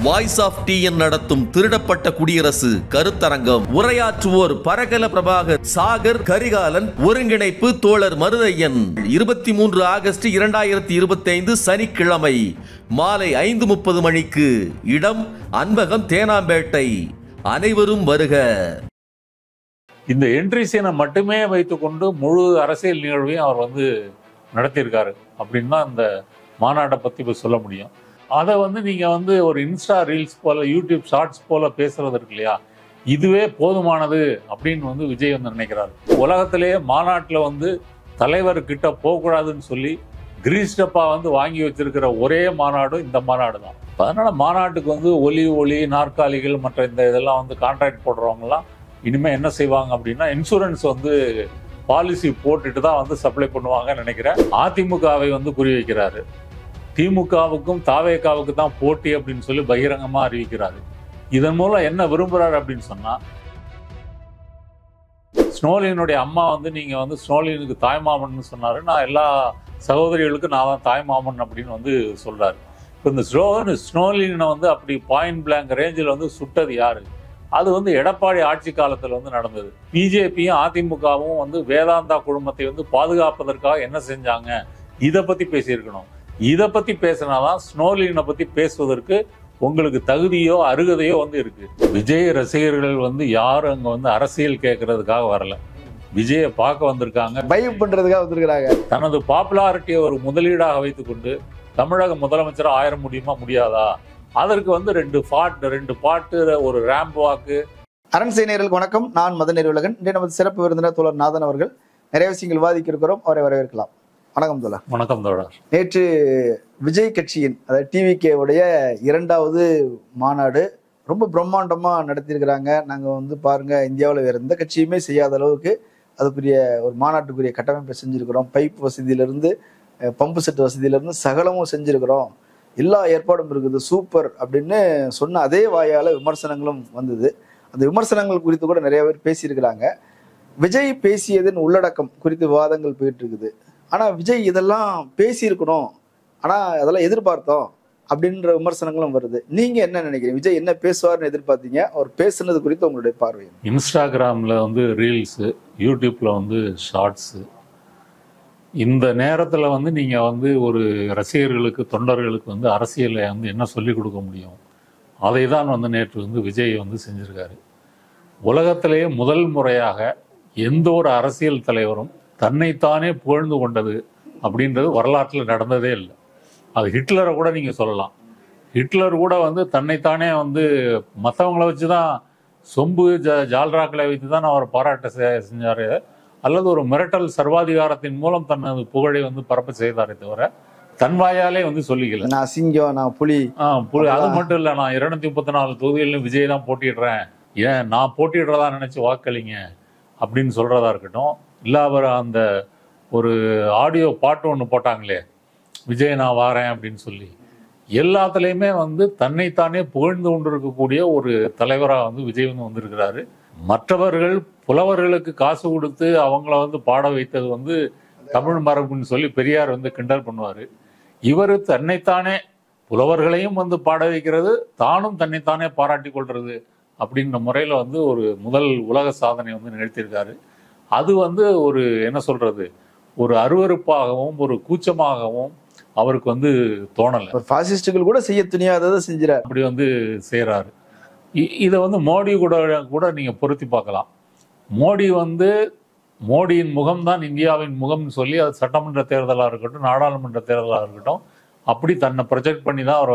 Voice of TN நடத்தும் திருடப்பட்ட குடியரசு கருத்தரங்கம். உரையாற்றுவோர் பரகல பிரபாகர், சாகர் கரிகாலன். ஒருங்கிணைப்பு தோழர் மருதையன். 23 ஆகஸ்ட் 2025 சனிக்கிழமை மாலை 5:30 மணிக்கு. இடம் அன்பகம், தேனாம்பேட்டை. அனைவரும் வருக. இந்த என்ட்ரி சீனை மட்டுமே வைத்துக்கொண்டு முழு அரசியல் நிகழ்வையும் அவர் நடத்தியிருக்காரு அப்படின்னு தான் இந்த மாநாட்டை பற்றி இப்போ சொல்ல முடியும். அதை நீங்கள் ஒரு இன்ஸ்டா ரீல்ஸ் போல், யூடியூப் ஷார்ட்ஸ் போல் பேசுறது இருக்கு இல்லையா, இதுவே போதுமானது அப்படின்னு விஜய் நினைக்கிறாரு. உலகத்திலேயே மாநாட்டில் தலைவர்கிட்ட போகக்கூடாதுன்னு சொல்லி கிரீஸ் டப்பா வாங்கி வச்சிருக்கிற ஒரே மாநாடு இந்த மாநாடு தான். அதனால மாநாட்டுக்கு ஒலி நாற்காலிகள் மற்ற இதெல்லாம் கான்ட்ராக்ட் போடுறவங்கலாம் இனிமேல் என்ன செய்வாங்க அப்படின்னா, இன்சூரன்ஸ் பாலிசி போட்டுட்டு தான் சப்ளை பண்ணுவாங்கன்னு நினைக்கிறேன். அதிமுகவை குறி வைக்கிறாரு. திமுகவுக்கும் தாவேகாவுக்கு தான் போட்டி அப்படின்னு சொல்லி பகிரங்கமாக அறிவிக்கிறாரு. இதன் மூலம் என்ன விரும்புகிறாரு அப்படின்னு சொன்னால், ஸ்னோலினுடைய அம்மா நீங்கள் ஸ்னோலினுக்கு தாய்மாமன் சொன்னார். நான் எல்லா சகோதரிகளுக்கும் நான் தான் தாய்மாமன் அப்படின்னு சொல்கிறாரு. இப்போ இந்த ஸ்னோலினை அப்படி பாயிண்ட் பிளாங்க் ரேஞ்சில் சுட்டது யாரு? அது எடப்பாடி ஆட்சி காலத்தில் நடந்தது. பிஜேபியும் அதிமுகவும் வேதாந்தா குழுமத்தை பாதுகாப்பதற்காக என்ன செஞ்சாங்க, இதை பற்றி பேசியிருக்கணும். இதை பற்றி பேசினாதான் ஸ்னோலினை பற்றி பேசுவதற்கு உங்களுக்கு தகுதியோ அருகதையோ இருக்கு. விஜய் ரசிகர்கள் யாரும் அங்கே அரசியல் கேட்கறதுக்காக வரல, விஜயை பார்க்க வந்திருக்காங்க, பைப் பண்றதுக்காக வந்திருக்கிறாங்க. தனது பாப்புலாரிட்டியை ஒரு முதலீடாக வைத்துக்கொண்டு தமிழக முதலமைச்சர் ஆயிர முடியுமா முடியாதா, அதற்கு ரெண்டு பாட்டு ஒரு ரேம்ப் வாக்கு. அரண் செய்தியர்களுக்கு வணக்கம். நான் மதன் நெறிவுலகன். இன்றைய நமது சிறப்பு விருந்தினர் தோழர் நாதன் அவர்கள். நிறைய விஷயங்கள் விவாதிக்க இருக்கிறோம், அவரை வரவேற்கலாம். வணக்கம் தோழர். வணக்கம் தோழர். நேற்று விஜய் கட்சியின், அதாவது டிவிகே உடைய 2வது மாநாடு ரொம்ப பிரம்மாண்டமா நடத்தியிருக்கிறாங்க. நாங்க பாருங்க, இந்தியாவில் வேற எந்த கட்சியுமே செய்யாத அளவுக்கு அதுக்குரிய ஒரு மாநாட்டுக்குரிய கட்டமைப்பை செஞ்சிருக்கிறோம். பைப் வசதியிலிருந்து பம்பு செட் வசதியிலிருந்து சகலமும் செஞ்சிருக்கிறோம். எல்லா ஏற்பாடும் இருக்குது, சூப்பர் அப்படின்னு சொன்ன அதே வாயால விமர்சனங்களும் வந்தது. அந்த விமர்சனங்கள் குறித்து கூட நிறைய பேர் பேசியிருக்கிறாங்க. விஜய் பேசியதன் உள்ளடக்கம் குறித்து விவாதங்கள் போயிட்டு இருக்குது. ஆனா விஜய் இதெல்லாம் பேசியிருக்கணும், ஆனா அதெல்லாம் எதிர்பார்த்தோம் அப்படின்ற விமர்சனங்களும் வருது. நீங்க என்ன நினைக்கிறீங்க? விஜய் என்ன பேசுவார்னு எதிர்பார்த்தீங்க? அவர் பேசுனது குறித்து உங்களுடைய பார்வை? இன்ஸ்டாகிராம்ல ரீல்ஸு, யூடியூப்ல ஷார்ட்ஸு, இந்த நேரத்தில் நீங்கள் ஒரு ரசிகர்களுக்கு, தொண்டர்களுக்கு அரசியலை என்ன சொல்லிக் கொடுக்க முடியும், அதை தான் நேற்று விஜய் செஞ்சுருக்காரு. உலகத்திலேயே முதல் முறையாக எந்த ஒரு அரசியல் தலைவரும் தன்னைத்தானே புகழ்ந்து கொண்டது அப்படின்றது வரலாற்றில் நடந்ததே இல்லை. அது ஹிட்லரை கூட நீங்கள் சொல்லலாம். ஹிட்லர் கூட தன்னைத்தானே மற்றவங்கள வச்சு தான், சொம்பு ஜால்ராக்களை வைத்து தான் அவர் பாராட்ட செஞ்சார், அல்லது ஒரு மிரட்டல் சர்வாதிகாரத்தின் மூலம் தனது புகழை பரப்ப செய்தாரே தவிர தன் வாயாலே சொல்லிக்கல. நான் சிங்கம், நான் புலி. அது மட்டும் இல்லை, நான் 234 தொகுதிகளிலும் விஜய் தான் போட்டிடுறேன், ஏன் நான் போட்டிடுறதா நினைச்சு வாக்களிங்க அப்படின்னு சொல்றதா இருக்கட்டும். இல்லை அவர் அந்த ஒரு ஆடியோ பாட்டு ஒன்று போட்டாங்களே, விஜய் நான் வாரேன் அப்படின்னு சொல்லி, எல்லாத்துலேயுமே தன்னைத்தானே புகழ்ந்து கொண்டு இருக்கக்கூடிய ஒரு தலைவராக விஜய் வந்திருக்கிறாரு. மற்றவர்கள் புலவர்களுக்கு காசு கொடுத்து அவங்கள பாட வைத்தது தமிழ் மரபுன்னு சொல்லி பெரியார் கிண்டல் பண்ணுவார். இவர் தன்னைத்தானே புலவர்களையும் பாட வைக்கிறது, தானும் தன்னைத்தானே பாராட்டி கொள்றது அப்படின்ற முறையில் ஒரு முதல் உலக சாதனை நிகழ்த்தியிருக்காரு. அது ஒரு என்ன சொல்றது, ஒரு அருவருப்பாகவும் ஒரு கூச்சமாகவும் அவருக்கு தோணலை. பாசிஸ்டுகள் கூட செய்ய துணியாததை செஞ்சிடாரு, அப்படி செய்கிறாரு. இதை மோடி கூட நீங்கள் பொருத்தி பார்க்கலாம். மோடியின் முகம்தான் இந்தியாவின் முகம்னு சொல்லி, அது சட்டமன்ற தேர்தலாக இருக்கட்டும், நாடாளுமன்ற தேர்தலாக இருக்கட்டும், அப்படி தன்னை ப்ரொஜெக்ட் பண்ணி தான் அவர்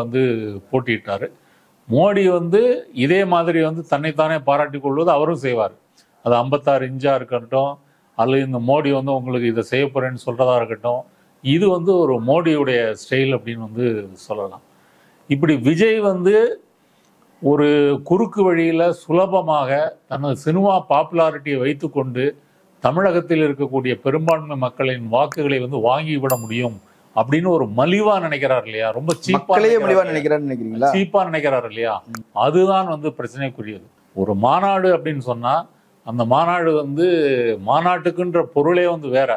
போட்டியிட்டார். மோடி இதே மாதிரி தன்னைத்தானே பாராட்டி கொள்வது அவரும் செய்வார். அது 56 இன்ச்சா இருக்கட்டும், அல்லது இந்த மோடி உங்களுக்கு இதை செய்ய போறேன்னு சொல்றதா இருக்கட்டும், இது ஒரு மோடியுடைய ஸ்டைல் அப்படின்னு சொல்லலாம். இப்படி விஜய் ஒரு குறுக்கு வழியில சுலபமாக தனது சினிமா பாப்புலாரிட்டியை வைத்துக்கொண்டு தமிழகத்தில் இருக்கக்கூடிய பெரும்பான்மை மக்களின் வாக்குகளை வாங்கிவிட முடியும் அப்படின்னு ஒரு மலிவா நினைக்கிறார் இல்லையா, ரொம்ப சீப்பா நினைக்கிறார் இல்லையா, அதுதான் பிரச்சனைக்குரியது. ஒரு மாநாடு அப்படின்னு சொன்னா அந்த மாநாடு மாநாட்டுக்குன்ற பொருளே வேற.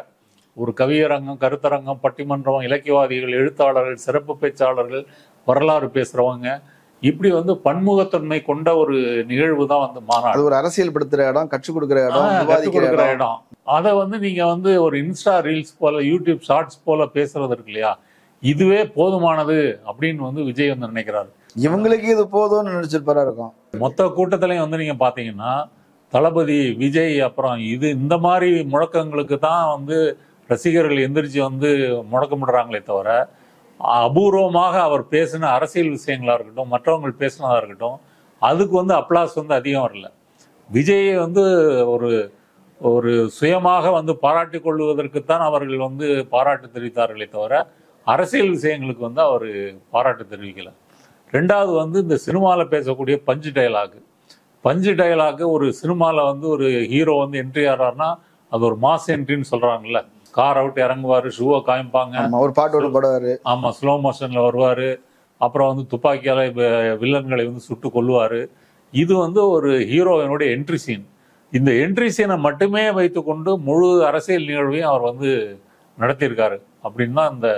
ஒரு கவியரங்கம், கருத்தரங்கம், பட்டிமன்றம், இலக்கியவாதிகள், எழுத்தாளர்கள், சிறப்பு பேச்சாளர்கள், வரலாறு பேசுறவங்க, இப்படி வந்து பன்முகத்தன்மை கொண்ட ஒரு நிகழ்வு தான் வந்து மாநாடு. அது ஒரு அரசியல் படுத்துற இடம், கற்றுக் கொடுக்குற இடம், கற்றுக் விவாதிக்கிற கொடுக்குற இடம். இடம். அதை வந்து நீங்க வந்து ஒரு இன்ஸ்டா ரீல்ஸ் போல, யூடியூப் ஷார்ட்ஸ் போல பேசுறது இருக்கு இல்லையா, இதுவே போதுமானது அப்படின்னு வந்து விஜய் வந்து நினைக்கிறாரு. இவங்களுக்கு இது போதும்னு நினைச்சிருப்பாரா இருக்கும். மொத்த கூட்டத்திலையும் வந்து நீங்க பாத்தீங்கன்னா தளபதி விஜய் அப்புறம் இந்த மாதிரி முழக்கங்களுக்கு தான் வந்து ரசிகர்கள் எந்திரிச்சு வந்து முழக்கமிடுறாங்களே தவிர, அபூர்வமாக அவர் பேசின அரசியல் விஷயங்களா இருக்கட்டும், மற்றவங்க பேசினதா இருக்கட்டும், அதுக்கு வந்து அப்ளாஸ் வந்து அதிகம் வரல. விஜயை வந்து ஒரு ஒரு சுயமாக வந்து பாராட்டி கொள்வதற்குத்தான் அவர்கள் வந்து பாராட்டு தெரிவித்தார்களே தவிர, அரசியல் விஷயங்களுக்கு வந்து அவர் பாராட்டு தெரிவிக்கல. ரெண்டாவது வந்து இந்த சினிமாவில் பேசக்கூடிய பஞ்சு டயலாக் ஒரு சினிமாவில் வந்து ஒரு ஹீரோ வந்து என்ட்ரி ஆறாருன்னா அது ஒரு மாஸ் என்ட்ரின்னு சொல்றாங்கல்ல. கார் அவுட் இறங்குவாரு, ஷூவை காமிப்பாங்க, ஒரு பாட்டோட போடுவாரு, ஆமா ஸ்லோ மோஷன்ல வருவாரு, அப்புறம் வந்து துப்பாக்கியால வில்லன்களை வந்து சுட்டு கொல்லுவாரு. இது வந்து ஒரு ஹீரோயினுடைய என்ட்ரி சீன். இந்த என்ட்ரி சீனை மட்டுமே வைத்துக்கொண்டு முழு அரசியல் நிகழ்வையும் அவர் வந்து நடத்தியிருக்காரு அப்படின்னு தான் இந்த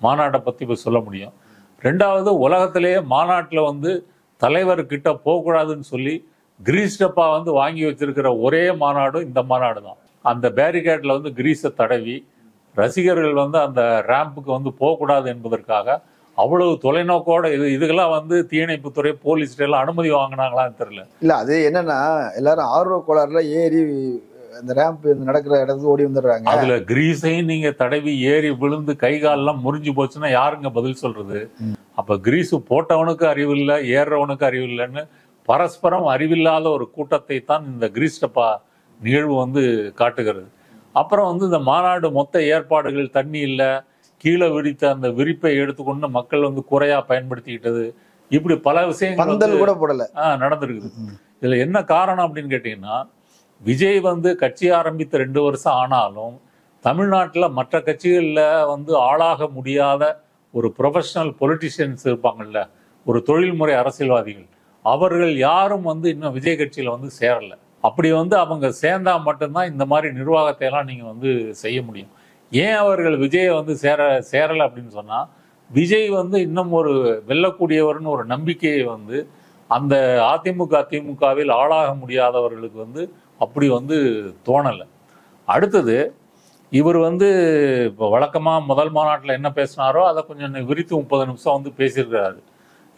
மாநாட்டை பத்தி இப்ப சொல்ல முடியும். ரெண்டாவது, உலகத்திலேயே மாநாட்டில் வந்து தலைவர்கிட்ட போகக்கூடாதுன்னு சொல்லி கிரீஸ் டப்பா வந்து வாங்கி வச்சிருக்கிற ஒரே மாநாடும் இந்த மாநாடு தான். அந்த பேரிகேட்ல வந்து கிரீஸை தடவி ரசிகர்கள் வந்து அந்த ரேம்புக்கு வந்து போகக்கூடாது என்பதற்காக அவ்வளவு தொலைநோக்கோட இதுக்கெல்லாம் வந்து தீயணைப்புத்துறை, போலீஸ் எல்லாம் அனுமதி வாங்கினாங்களான்னு தெரியல. இல்ல அது என்னன்னா எல்லாரும் ஆர்வ கோளாறுல ஏறி அந்த ரேம்ப் நடக்கிற இடத்துக்கு ஓடி வந்துடுறாங்க. அதுல கிரீஸையும் நீங்க தடவி ஏறி விழுந்து கை காலெல்லாம் முறிஞ்சு போச்சுன்னா யாருங்க பதில் சொல்றது? அப்ப கிரீஸ் போட்டவனுக்கு அறிவு இல்லை, ஏறுறவனுக்கு அறிவு இல்லைன்னு பரஸ்பரம் அறிவில்லாத ஒரு கூட்டத்தை தான் இந்த கிரீஸ் டப்பா நிகழ்வு வந்து காட்டுகிறது. அப்புறம் வந்து இந்த மாநாடு மொத்த ஏற்பாடுகள், தண்ணி இல்லை, கீழே விரித்த அந்த விரிப்பை எடுத்துக்கொண்டு மக்கள் வந்து குறையா பயன்படுத்திக்கிட்டது, இப்படி பல விஷயங்கள் கூட போடல நடந்திருக்குது. இதுல என்ன காரணம் அப்படின்னு கேட்டீங்கன்னா, விஜய் வந்து கட்சி ஆரம்பித்த 2 வருஷம் ஆனாலும் தமிழ்நாட்டில் மற்ற கட்சிகளில் வந்து ஆளாக முடியாத ஒரு ப்ரொஃபஷனல் பொலிட்டிஷியன்ஸ் இருப்பாங்கல்ல, ஒரு தொழில்முறை அரசியல்வாதிகள், அவர்கள் யாரும் வந்து இன்னும் விஜய் கட்சியில் வந்து சேரலை. அப்படி வந்து அவங்க சேர்ந்தா மட்டும்தான் இந்த மாதிரி நிர்வாகத்தை எல்லாம் நீங்கள் வந்து செய்ய முடியும். ஏன் அவர்கள் விஜயை வந்து சேரலை அப்படின்னு சொன்னால், விஜய் வந்து இன்னும் ஒரு வெல்லக்கூடியவர்னு ஒரு நம்பிக்கையை வந்து அந்த திமுகவில் ஆளாக முடியாதவர்களுக்கு வந்து அப்படி வந்து தோணலை. அடுத்தது, இவர் வந்து இப்போ வழக்கமாக முதல் மாநாட்டில் என்ன பேசினாரோ அதை கொஞ்சம் விரித்து 30 நிமிஷம் வந்து பேசியிருக்கிறாரு.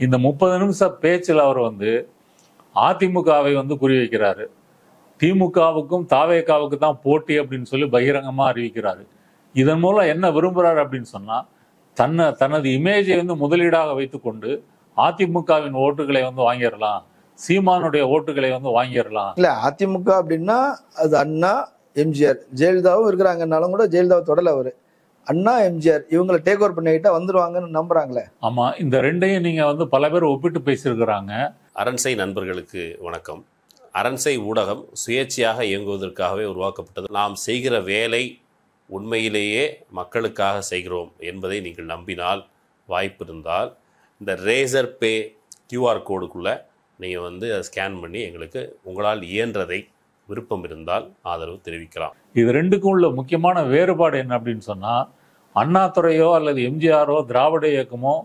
இந்த 30 நிமிஷம் பேச்சில் அவர் வந்து அதிமுகவை வந்து குறிவைக்கிறாரு. திமுகவுக்கும் தாவேகாவுக்கு தான் போட்டி அப்படின்னு சொல்லி பகிரங்கமாக அறிவிக்கிறாரு. இதன் மூலம் என்ன விரும்புகிறாரு அப்படின்னு சொன்னால், தனது இமேஜை வந்து முதலீடாக வைத்துக்கொண்டு அதிமுகவின் ஓட்டுகளை வந்து வாங்கிடலாம், சீமானுடைய ஓட்டுகளை வந்து வாங்கிடலாம். இல்ல அதிமுக அப்படின்னா அது அண்ணா, எம்ஜிஆர், ஜெயலலிதாவும் இருக்கிறாங்கன்னாலும் கூட ஜெயலலிதாவை தொடல அவரு. அண்ணா, எம்ஜிஆர் இவங்களை டேக் ஓவர் பண்ணிக்கிட்டா வந்துருவாங்கன்னு நம்புறாங்களே. ஆமா, இந்த ரெண்டையும் நீங்க வந்து பல பேர் ஒப்பிட்டு பேசியிருக்கிறாங்க. அரண்சை நண்பர்களுக்கு வணக்கம். அரண்சை ஊடகம் சுயேட்சையாக இயங்குவதற்காகவே உருவாக்கப்பட்டது. நாம் செய்கிற வேலை உண்மையிலேயே மக்களுக்காக செய்கிறோம் என்பதை நீங்கள் நம்பினால், வாய்ப்பு இருந்தால் இந்த ரேசர் பே கியூஆர் கோடுக்குள்ளே நீங்கள் வந்து அதை ஸ்கேன் பண்ணி எங்களுக்கு உங்களால் இயன்றதை விருப்பம் இருந்தால் ஆதரவு தெரிவிக்கலாம். இது ரெண்டுக்கும் உள்ள முக்கியமான வேறுபாடு என்ன அப்படின்னு சொன்னால், அண்ணாதுரையோ அல்லது எம்ஜிஆரோ திராவிட இயக்கமோ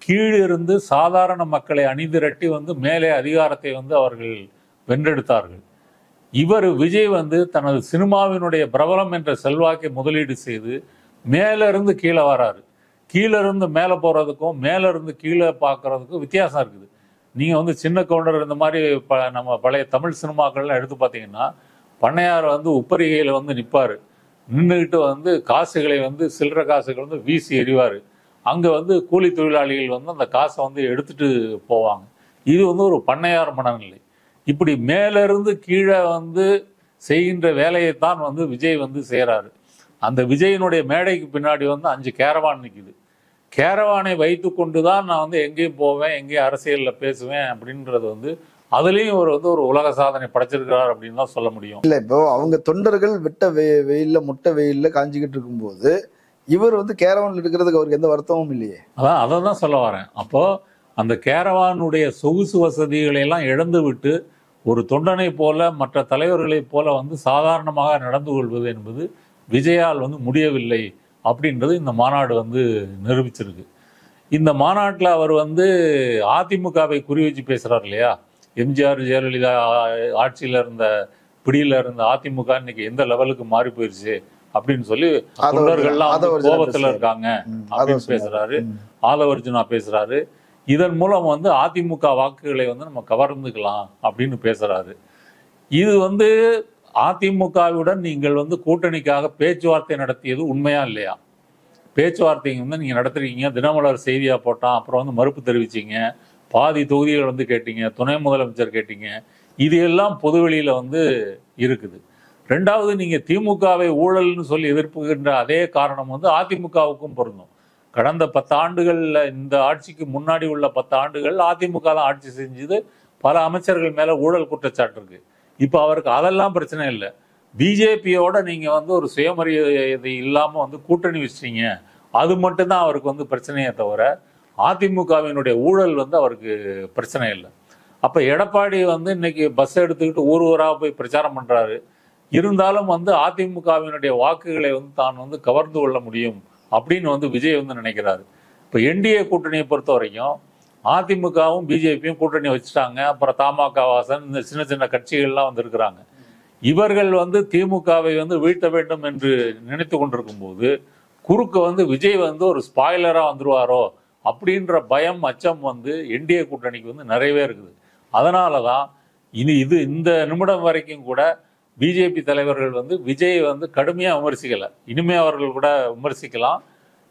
கீழிருந்து சாதாரண மக்களை அணிதிரட்டி வந்து மேலே அதிகாரத்தை வந்து அவர்கள் வென்றெடுத்தார்கள். இவர் விஜய் வந்து தனது சினிமாவினுடைய பிரபலம் என்ற செல்வாக்கை முதலீடு செய்து மேலிருந்து கீழே வராரு. கீழே இருந்து மேலே போகிறதுக்கும் மேலே இருந்து கீழே பார்க்கறதுக்கும் வித்தியாசம் இருக்குது. நீங்கள் வந்து சின்ன கவுண்டர் இந்த மாதிரி நம்ம பழைய தமிழ் சினிமாக்கள்லாம் எடுத்து பார்த்தீங்கன்னா, பண்ணையார் வந்து உப்பரிகையில் வந்து நிற்பார், நின்றுக்கிட்டு வந்து காசுகளை வந்து சில்லற காசுகள் வந்து வீசி எறிவார். அங்கே வந்து கூலி தொழிலாளிகள் வந்து அந்த காசை வந்து எடுத்துட்டு போவாங்க. இது வந்து ஒரு பண்ணையார் மனநிலை. இப்படி மேலிருந்து கீழே வந்து செய்கின்ற வேலையைத்தான் வந்து விஜய் வந்து செய்கிறாரு. அந்த விஜயினுடைய மேடைக்கு பின்னாடி வந்து 5 கேரவான் நிற்குது. கேரவானை வைத்து கொண்டு தான் நான் வந்து எங்கேயும் போவேன், எங்கேயும் அரசியலில் பேசுவேன் அப்படின்றது வந்து அதுலேயும் ஒரு உலக சாதனை படைச்சிருக்கிறார் அப்படின்னு தான் சொல்ல முடியும். இல்லை, இப்போ அவங்க தொண்டர்கள் வெட்ட வெயில்ல முட்டை வெயில்ல காஞ்சிக்கிட்டு இருக்கும்போது இவர் வந்து கேரவான்ல இருக்கிறதுக்கு அவருக்கு எந்த வருத்தமும் இல்லையே. அதை தான் சொல்ல வரேன். அப்போ அந்த கேரவானுடைய சொகுசு வசதிகளை எல்லாம் இழந்து விட்டு ஒரு தொண்டனை போல மற்ற தலைவர்களைப் போல வந்து சாதாரணமாக நடந்து கொள்வது என்பது விஜயால் வந்து முடியவில்லை அப்படின்றது இந்த மாநாடு வந்து நிரூபிச்சிருக்கு. இந்த மாநாட்டில் அவர் வந்து அதிமுகவை குறி வச்சு பேசுறாரு இல்லையா? எம்ஜிஆர் ஜெயலலிதா ஆட்சியில் இருந்த பிடியில இருந்த அதிமுக இன்னைக்கு எந்த லெவலுக்கு மாறி போயிருச்சு அப்படின்னு சொல்லி தொண்டர்கள்லாம் கோபத்துல இருக்காங்க அப்படின்னு பேசுறாரு. ஆதவர்ஜுனா பேசுறாரு. இதன் மூலம் வந்து அதிமுக வாக்குகளை வந்து நம்ம கவர்ந்துக்கலாம் அப்படின்னு பேசுறாரு. இது வந்து அதிமுகவுடன் நீங்கள் வந்து கூட்டணிக்காக பேச்சுவார்த்தை நடத்தியது உண்மையா இல்லையா? பேச்சுவார்த்தை வந்து நீங்க நடத்துறீங்க, தினமலர் செய்தியா போட்டான், அப்புறம் வந்து மறுப்பு தெரிவிச்சீங்க, பாதி தொகுதிகள் வந்து கேட்டீங்க, துணை முதலமைச்சர் கேட்டீங்க, இது எல்லாம் பொதுவெளியில வந்து இருக்குது. ரெண்டாவது, நீங்க திமுகவை ஊழல்னு சொல்லி எதிர்ப்புகின்ற அதே காரணம் வந்து அதிமுகவுக்கும் பொருந்தும். கடந்த 10 ஆண்டுகள்ல, இந்த ஆட்சிக்கு முன்னாடி உள்ள 10 ஆண்டுகள் அதிமுக தான் ஆட்சி செஞ்சது. பல அமைச்சர்கள் மேல ஊழல் குற்றச்சாட்டு இருக்கு. இப்ப அவருக்கு அதெல்லாம் பிரச்சனை இல்லை. பிஜேபியோட நீங்க வந்து ஒரு சுயமரியாதை இல்லாம வந்து கூட்டணி வச்சிட்டீங்க, அது மட்டும்தான் அவருக்கு வந்து பிரச்சனையே தவிர அதிமுகவினுடைய ஊழல் வந்து அவருக்கு பிரச்சனை இல்லை. அப்ப எடப்பாடி வந்து இன்னைக்கு பஸ் எடுத்துக்கிட்டு ஊர் ஊரா போய் பிரச்சாரம் பண்றாரு. இருந்தாலும் வந்து அதிமுகவினுடைய வாக்குகளை வந்து தான் வந்து கவர்ந்து கொள்ள முடியும் அப்படின்னு வந்து விஜய் வந்து நினைக்கிறாரு. இப்ப என்டிஏ கூட்டணியை பொறுத்த வரைக்கும் அதிமுகவும் பிஜேபியும் கூட்டணி வச்சுட்டாங்க. அப்புறம் தமாக வாசன், இந்த சின்ன சின்ன கட்சிகள்லாம் வந்து இருக்கிறாங்க. இவர்கள் வந்து திமுகவை வந்து வீழ்த்த வேண்டும் என்று நினைத்து கொண்டிருக்கும் போது குறுக்க வந்து விஜய் வந்து ஒரு ஸ்பாய்லரா வந்துருவாரோ அப்படின்ற பயம், அச்சம் வந்து என்டிஏ கூட்டணிக்கு வந்து நிறையவே இருக்குது. அதனாலதான் இந்த நிமிடம் வரைக்கும் கூட பிஜேபி தலைவர்கள் வந்து விஜய் வந்து கடுமையா விமர்சிக்கல. இனிமே அவர்கள் கூட விமர்சிக்கலாம்.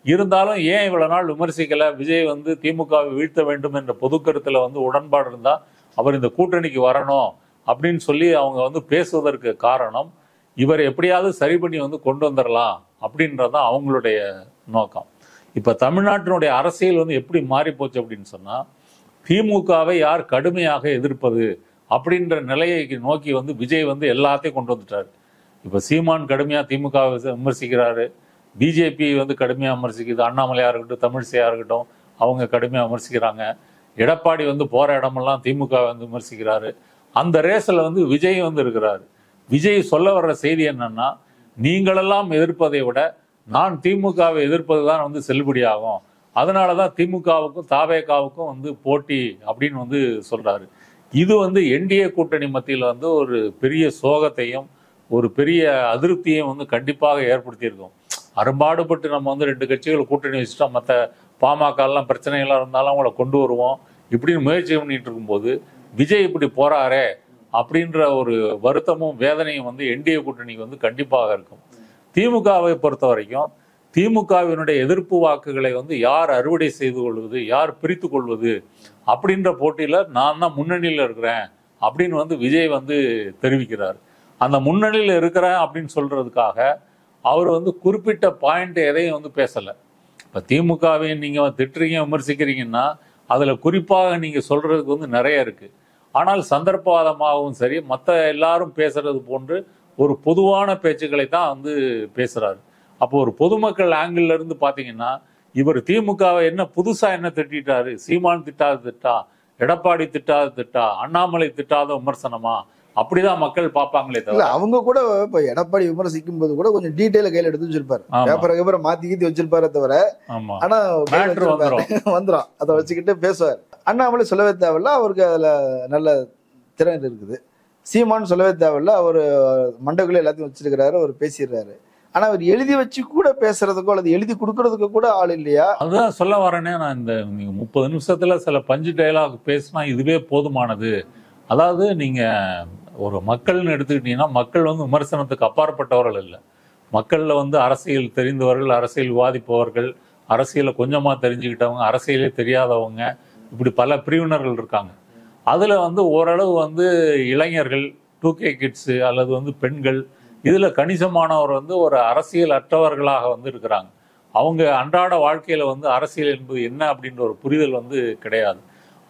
இருந்தாலும் ஏன் இவ்வளவு நாள் விமர்சிக்கல? விஜய் வந்து திமுகவை வீழ்த்த வேண்டும் என்ற பொது கருத்துல வந்து உடன்பாடு இருந்தா அவர் இந்த கூட்டணிக்கு வரணும் அப்படின்னு சொல்லி அவங்க வந்து பேசுவதற்கு காரணம், இவர் எப்படியாவது சரி பண்ணி வந்து கொண்டு வந்துடலாம் அப்படின்றதான் அவங்களுடைய நோக்கம். இப்ப தமிழ்நாட்டினுடைய அரசியல் வந்து எப்படி மாறி போச்சு அப்படின்னு சொன்னா, திமுகவை யார் கடுமையாக எதிர்ப்பது அப்படின்ற நிலையை நோக்கி வந்து விஜய் வந்து எல்லாத்தையும் கொண்டு வந்துட்டாரு. இப்ப சீமான் கடுமையா திமுகவை விமர்சிக்கிறாரு, பிஜேபி வந்து கடுமையா விமர்சிக்குது, அண்ணாமலையா இருக்கட்டும், தமிழிசையா இருக்கட்டும், அவங்க கடுமையா விமர்சிக்கிறாங்க. எடப்பாடி வந்து போற இடமெல்லாம் திமுக வந்து விமர்சிக்கிறாரு. அந்த ரேஸ்ல வந்து விஜய் வந்து இருக்கிறாரு. விஜய் சொல்ல வர்ற செய்தி என்னன்னா, நீங்களெல்லாம் எதிர்ப்பதை விட நான் திமுகவை எதிர்ப்பதுதான் வந்து செல்லுபடியாகும், அதனாலதான் திமுகவுக்கும் தாவேகாவுக்கும் வந்து போட்டி அப்படின்னு வந்து சொல்றாரு. இது வந்து என்டிஏ கூட்டணி மத்தியில் வந்து ஒரு பெரிய சோகத்தையும் ஒரு பெரிய அதிருப்தியையும் வந்து கண்டிப்பாக ஏற்படுத்தியிருக்கோம். அரும்பாடுபட்டு நம்ம வந்து 2 கட்சிகள் கூட்டணி வச்சுட்டோம், மற்ற பாமக எல்லாம் பிரச்சனைகளாக இருந்தாலும் அவங்கள கொண்டு வருவோம் இப்படின்னு முயற்சி பண்ணிட்டு இருக்கும்போது விஜய் இப்படி போறாரே அப்படின்ற ஒரு வருத்தமும் வேதனையும் வந்து என்டிஏ கூட்டணிக்கு வந்து கண்டிப்பாக இருக்கும். திமுகவை பொறுத்த வரைக்கும் திமுகவினுடைய எதிர்ப்பு வாக்குகளை வந்து யார் அறுவடை செய்து கொள்வது, யார் பிரித்து கொள்வது அப்படின்ற போட்டியில நான் தான் முன்னணியில் இருக்கிறேன் அப்படின்னு வந்து விஜய் வந்து தெரிவிக்கிறார். அந்த முன்னணியில் இருக்கிறேன் அப்படின்னு சொல்றதுக்காக அவர் வந்து குறிப்பிட்ட பாயிண்ட் எதையும் வந்து பேசலை. இப்போ திமுகவை நீங்க திட்டுறீங்க, விமர்சிக்கிறீங்கன்னா அதுல குறிப்பாக நீங்க சொல்றதுக்கு வந்து நிறைய இருக்கு. ஆனால் சந்தர்ப்பவாதமாகவும் சரி, மற்ற எல்லாரும் பேசுறது போன்று ஒரு பொதுவான பேச்சுக்களை தான் வந்து பேசுறாரு. அப்போ ஒரு பொதுமக்கள் ஆங்கிள் இருந்து பாத்தீங்கன்னா, இவர் திமுகவை என்ன புதுசா என்ன திட்டாரு? சீமான் திட்டாத திட்டா, எடப்பாடி திட்டாத திட்டா, அண்ணாமலை திட்டாத விமர்சனமா, அப்படிதான் மக்கள் பார்ப்பாங்களே தவிர. அவங்க கூட இப்ப எடப்பாடி விமர்சிக்கும் போது கூட கொஞ்சம் டீடைல கையில எடுத்து வச்சிருப்பாரு, பேப்பரை மாத்தி கீத்தி வச்சிருப்பாரு தவிர. ஆனா வந்துடும், அதை வச்சுக்கிட்டு பேசுவார். அண்ணாமலை சொல்லவே தேவையில்ல, அவருக்கு அதுல நல்ல திறன் இருக்குது. சீமான் சொல்லவே தேவையில்ல, அவர் மண்டகுள்ள எல்லாத்தையும் வச்சிருக்கிறாரு, அவர் பேசிடுறாரு. ஆனா அவர் எழுதி வச்சு கூட பேசுறதுக்கோ அல்லது எழுதி கொடுக்கறதுக்கு கூட ஆள் இல்லையா? அதுதான் சொல்ல வரேனே நான். இந்த நீங்க 30 நிமிஷத்துல சில பஞ்சு டயலாக் பேசினா இதுவே போதுமானது. அதாவது நீங்க ஒரு மக்கள்னு எடுத்துக்கிட்டீங்கன்னா, மக்கள் வந்து விமர்சனத்துக்கு அப்பாற்பட்டவர்கள் இல்லை. மக்கள்ல வந்து அரசியல் தெரிந்தவர்கள், அரசியல் விவாதிப்பவர்கள், அரசியலை கொஞ்சமா தெரிஞ்சுக்கிட்டவங்க, அரசியலே தெரியாதவங்க, இப்படி பல பிரிவினர்கள் இருக்காங்க. அதுல வந்து ஓரளவு வந்து இளைஞர்கள், 2K கிட்ஸ் அல்லது வந்து பெண்கள், இதுல கணிசமானவர் வந்து ஒரு அரசியல் அற்றவர்களாக வந்து இருக்கிறாங்க. அவங்க அன்றாட வாழ்க்கையில வந்து அரசியல் என்பது என்ன அப்படின்ற ஒரு புரிதல் வந்து கிடையாது.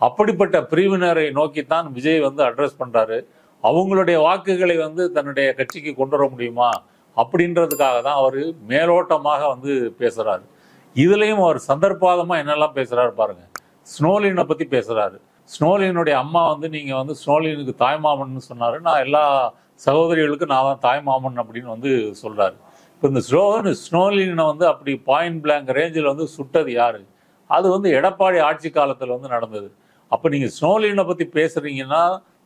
அப்படிப்பட்ட பிரிவினரை நோக்கித்தான் விஜய் வந்து அட்ரஸ் பண்றாரு. அவங்களுடைய வாக்குகளை வந்து தன்னுடைய கட்சிக்கு கொண்டு வர முடியுமா அப்படின்றதுக்காக தான் அவர் மேலோட்டமாக வந்து பேசுறாரு. இதுலயும் அவர் சந்தர்ப்பாதமா என்னெல்லாம் பேசுறாரு பாருங்க. ஸ்னோலினை பத்தி பேசுறாரு. ஸ்னோலினுடைய அம்மா வந்து நீங்க வந்து ஸ்னோலினுக்கு தாய்மாமன் சொன்னாரு, நான் எல்லா சகோதரிகளுக்கும் நான் தான் தாய்மாமன் அப்படின்னு வந்து சொல்றாரு. இப்போ இந்த ஸ்னோலினை வந்து அப்படி பாயிண்ட் பிளாங்க் ரேஞ்சில் வந்து சுட்டது யாரு? அது வந்து எடப்பாடி ஆட்சி காலத்தில் வந்து நடந்தது. அப்போ நீங்கள் ஸ்னோலினை பற்றி பேசுறீங்கன்னா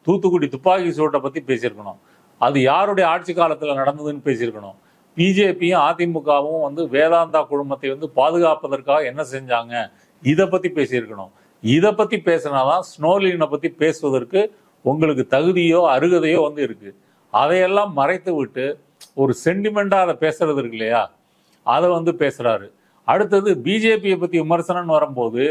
தூத்துக்குடி துப்பாக்கி சூட்டை பற்றி பேசியிருக்கணும். அது யாருடைய ஆட்சி காலத்தில் நடந்ததுன்னு பேசியிருக்கணும். பிஜேபியும் அதிமுகவும் வந்து வேதாந்தா குழுமத்தை வந்து பாதுகாப்பதற்காக என்ன செஞ்சாங்க இதை பற்றி பேசியிருக்கணும். இதை பற்றி பேசினாதான் ஸ்னோலினை பற்றி பேசுவதற்கு உங்களுக்கு தகுதியோ அருகதையோ வந்து இருக்கு. அதையெல்லாம் மறைத்து விட்டு ஒரு சென்டிமெண்டா அதை பேசுறது இருக்கு இல்லையா, அதை வந்து பேசுறாரு. அடுத்தது பிஜேபியை பத்தி விமர்சனம்னு வரும்போது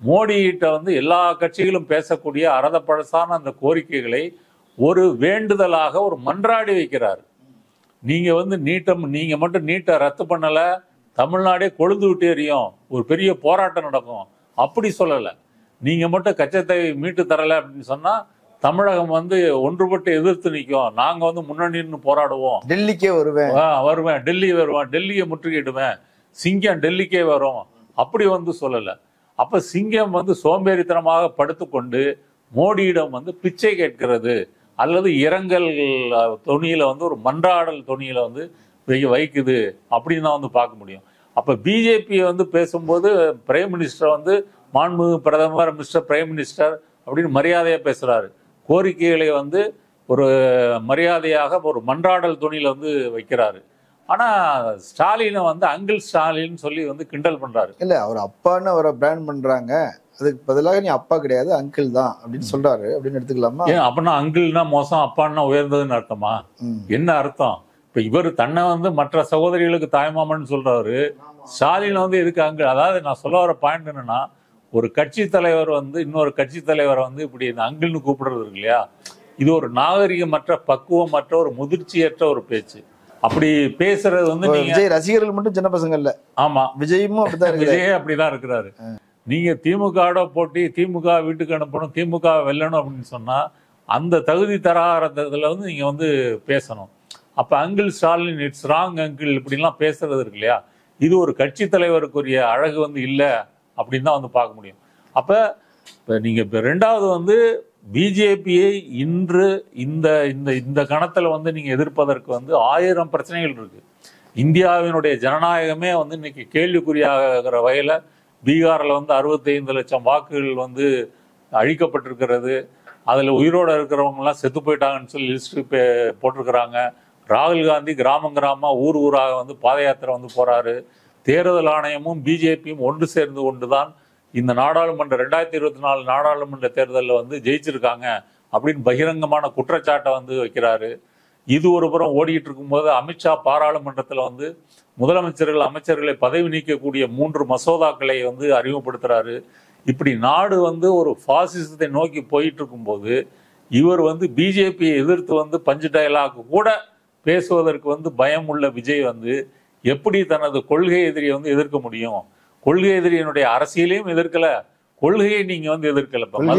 மோடிகிட்ட வந்து எல்லா கட்சிகளும் பேசக்கூடிய அரதப்பழசான அந்த கோரிக்கைகளை ஒரு வேண்டுதலாக ஒரு மன்றாடி வைக்கிறார். நீங்க வந்து நீங்க மட்டும் நீட்டை ரத்து பண்ணல, தமிழ்நாடே கொழுந்து விட்டு எறியும், ஒரு பெரிய போராட்டம் நடக்கும் அப்படி சொல்லலை. நீங்க மட்டும் கச்சத்தை மீட்டு தரல அப்படின்னு சொன்னா தமிழகம் வந்து ஒன்றுபட்டு எதிர்த்து நிற்கும், நாங்க வந்து முன்னணின்னு போராடுவோம், டெல்லிக்கே வருவேன், டெல்லி வருவேன், டெல்லியை முற்றுகையிடுவேன், சிங்கம் டெல்லிக்கே வரும் அப்படி வந்து சொல்லலை. அப்ப சிங்கம் வந்து சோம்பேறித்தனமாக படுத்துக்கொண்டு மோடியிடம் வந்து பிச்சை கேட்கிறது அல்லது இரங்கல் தொனியில வந்து ஒரு மன்றாடல் தொனியில வந்து வைக்குது அப்படின்னு தான் வந்து பார்க்க முடியும். அப்ப பிஜேபி வந்து பேசும்போது பிரைம் மினிஸ்டர் வந்து மாண்புமிகு பிரதமர் மிஸ்டர் பிரைம் மினிஸ்டர் அப்படின்னு மரியாதையா பேசுறாரு. கோரிக்கைகளை வந்து ஒரு மரியாதையாக ஒரு மன்றாடல் துணியில வந்து வைக்கிறாரு. ஆனா ஸ்டாலினை வந்து அங்கிள் ஸ்டாலின் சொல்லி வந்து கிண்டல் பண்றாரு. இல்ல அவர் அப்பான்னு அவரை பிராண்ட் பண்றாங்க, அதுக்கு பதிலாக நீ அப்பா கிடையாது அங்கிள் தான் அப்படின்னு சொல்றாரு அப்படின்னு எடுத்துக்கலாமா? ஏன் அப்படின்னா அங்கிள்னா மோசம், அப்பான்னா உயர்ந்ததுன்னு அர்த்தமா? என்ன அர்த்தம்? இப்ப இவர் தன்னை வந்து மற்ற சகோதரிகளுக்கு தாய்மாமன்னு சொல்றாரு, ஸ்டாலின் வந்து எதுக்கு அங்கிள்? அதாவது நான் சொல்ல வர பாயிண்ட் என்னன்னா, ஒரு கட்சி தலைவர் வந்து இன்னொரு கட்சி தலைவரை வந்து இப்படி அங்கிள்னு கூப்பிடுறது இருக்கு இல்லையா, இது ஒரு நாகரிகமற்ற பக்குவமற்ற ஒரு முதிர்ச்சியற்ற ஒரு பேச்சு. அப்படி பேசுறது வந்து விஜய் ரசிகர்கள் மட்டும் சின்ன பசங்க இல்ல, ஆமா விஜயும் அப்படிதான், விஜயே அப்படிதான் இருக்கிறாரு. நீங்க திமுக போட்டி திமுக வீட்டுக்கு அனுப்பணும், திமுக வெல்லணும் அப்படின்னு சொன்னா அந்த தகுதி தராரத்துல வந்து நீங்க வந்து பேசணும். அப்ப uncle Stalin it's wrong uncle இப்படிலாம் பேசுறது இருக்கு இல்லையா, இது ஒரு கட்சி தலைவருக்குரிய அழகு வந்து இல்லை அப்படின்னு தான் வந்து பார்க்க முடியும். அப்ப நீங்க இப்ப ரெண்டாவது வந்து பிஜேபியை இன்று இந்த இந்த இந்த கணத்துல வந்து நீங்க எதிர்ப்பதற்கு வந்து 1000 பிரச்சனைகள் இருக்கு. இந்தியாவினுடைய ஜனநாயகமே வந்து இன்னைக்கு கேள்விக்குறியாகிற வகையில பீகார்ல வந்து 65 லட்சம் வாக்குகள் வந்து அழிக்கப்பட்டிருக்கிறது. அதுல உயிரோட இருக்கிறவங்க எல்லாம் செத்து போயிட்டாங்கன்னு சொல்லி லிஸ்ட் போட்டிருக்கிறாங்க. ராகுல் காந்தி கிராமமா ஊர் ஊராக வந்து பாத யாத்திரை வந்து போறாரு. தேர்தல் ஆணையமும் பிஜேபியும் ஒன்று சேர்ந்து கொண்டுதான் இந்த நாடாளுமன்ற 2024 நாடாளுமன்ற தேர்தலில் வந்து ஜெயிச்சிருக்காங்க அப்படின்னு பகிரங்கமான குற்றச்சாட்டை வந்து வைக்கிறாரு. இது ஒரு புறம் ஓடிட்டு இருக்கும்போது அமித்ஷா பாராளுமன்றத்தில் வந்து முதலமைச்சர்கள் அமைச்சர்களை பதவி நீக்கக்கூடிய 3 மசோதாக்களை வந்து அறிமுகப்படுத்துறாரு. இப்படி நாடு வந்து ஒரு பாசிசத்தை நோக்கி போயிட்டு இருக்கும்போது இவர் வந்து பிஜேபியை எதிர்த்து வந்து பஞ்சு டயலாக் கூட பேசுவதற்கு வந்து பயம் உள்ள விஜய் வந்து எப்படி தனது கொள்கை எதிரியை வந்து எதிர்க்க முடியும்? கொள்கை எதிரியினுடைய அரசியலையும் எதிர்க்கல, கொள்கையை நீங்க வந்து எதிர்க்கல, கொள்கை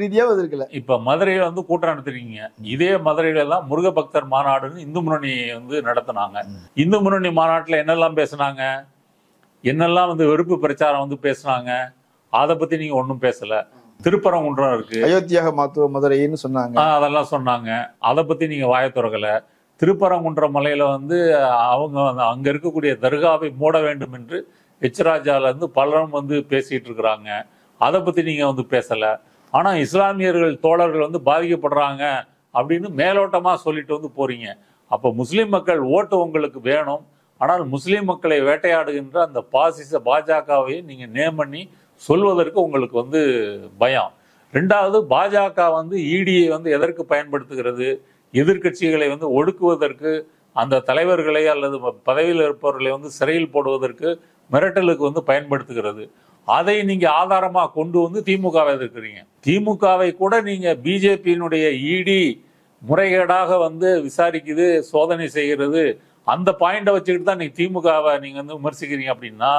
ரீதியாக எதிர்க்கல. இப்ப மதுரையில வந்து கூட்டம் நடத்துறீங்க. இதே மதுரையில தான் முருக பக்தர் மாநாடுன்னு இந்து முன்னணி வந்து நடத்தினாங்க. இந்து முன்னணி மாநாட்டுல என்னெல்லாம் பேசினாங்க, என்னெல்லாம் வந்து வெறுப்பு பிரச்சாரம் வந்து பேசினாங்க, அதை பத்தி நீங்க ஒன்றும் பேசல. திருப்பரங்குன்றம் இருக்கு, அயோத்தியாக மாத்துவ மதுரைன்னு சொன்னாங்க, அதெல்லாம் சொன்னாங்க, அதை பத்தி நீங்க வாய திறக்கல. திருப்பரங்குன்ற மலையில வந்து அவங்க அங்க இருக்கக்கூடிய தர்காவை மூட வேண்டும் என்று எச்ராஜால இருந்து பலரும் வந்து பேசிட்டு இருக்கிறாங்க, அதை பத்தி நீங்க வந்து பேசல. ஆனா இஸ்லாமியர்கள் தோழர்கள் வந்து பாதிக்கப்படுறாங்க அப்படின்னு மேலோட்டமா சொல்லிட்டு வந்து போறீங்க. அப்ப முஸ்லிம் மக்கள் ஓட்டு உங்களுக்கு வேணும், ஆனால் முஸ்லிம் மக்களை வேட்டையாடுகின்ற அந்த பாசிச பாஜகவை நீங்க நேம் பண்ணி சொல்வதற்கு உங்களுக்கு வந்து பயம். ரெண்டாவது, பாஜக வந்து இடியை வந்து எதற்கு பயன்படுத்துகிறது? எதிர்கட்சிகளை வந்து ஒடுக்குவதற்கு, அந்த தலைவர்களை அல்லது பதவியில் இருப்பவர்களை வந்து சிறையில் போடுவதற்கு, மிரட்டலுக்கு வந்து பயன்படுத்துகிறது. அதை நீங்க ஆதாரமா கொண்டு வந்து திமுகவை எதிர்க்கிறீங்க. திமுகவை கூட நீங்க பிஜேபியினுடைய இடி முறைகேடாக வந்து விசாரிக்குது, சோதனை செய்கிறது, அந்த பாயிண்டை வச்சுக்கிட்டு தான் நீங்க திமுகவை நீங்க வந்து விமர்சிக்கிறீங்க. அப்படின்னா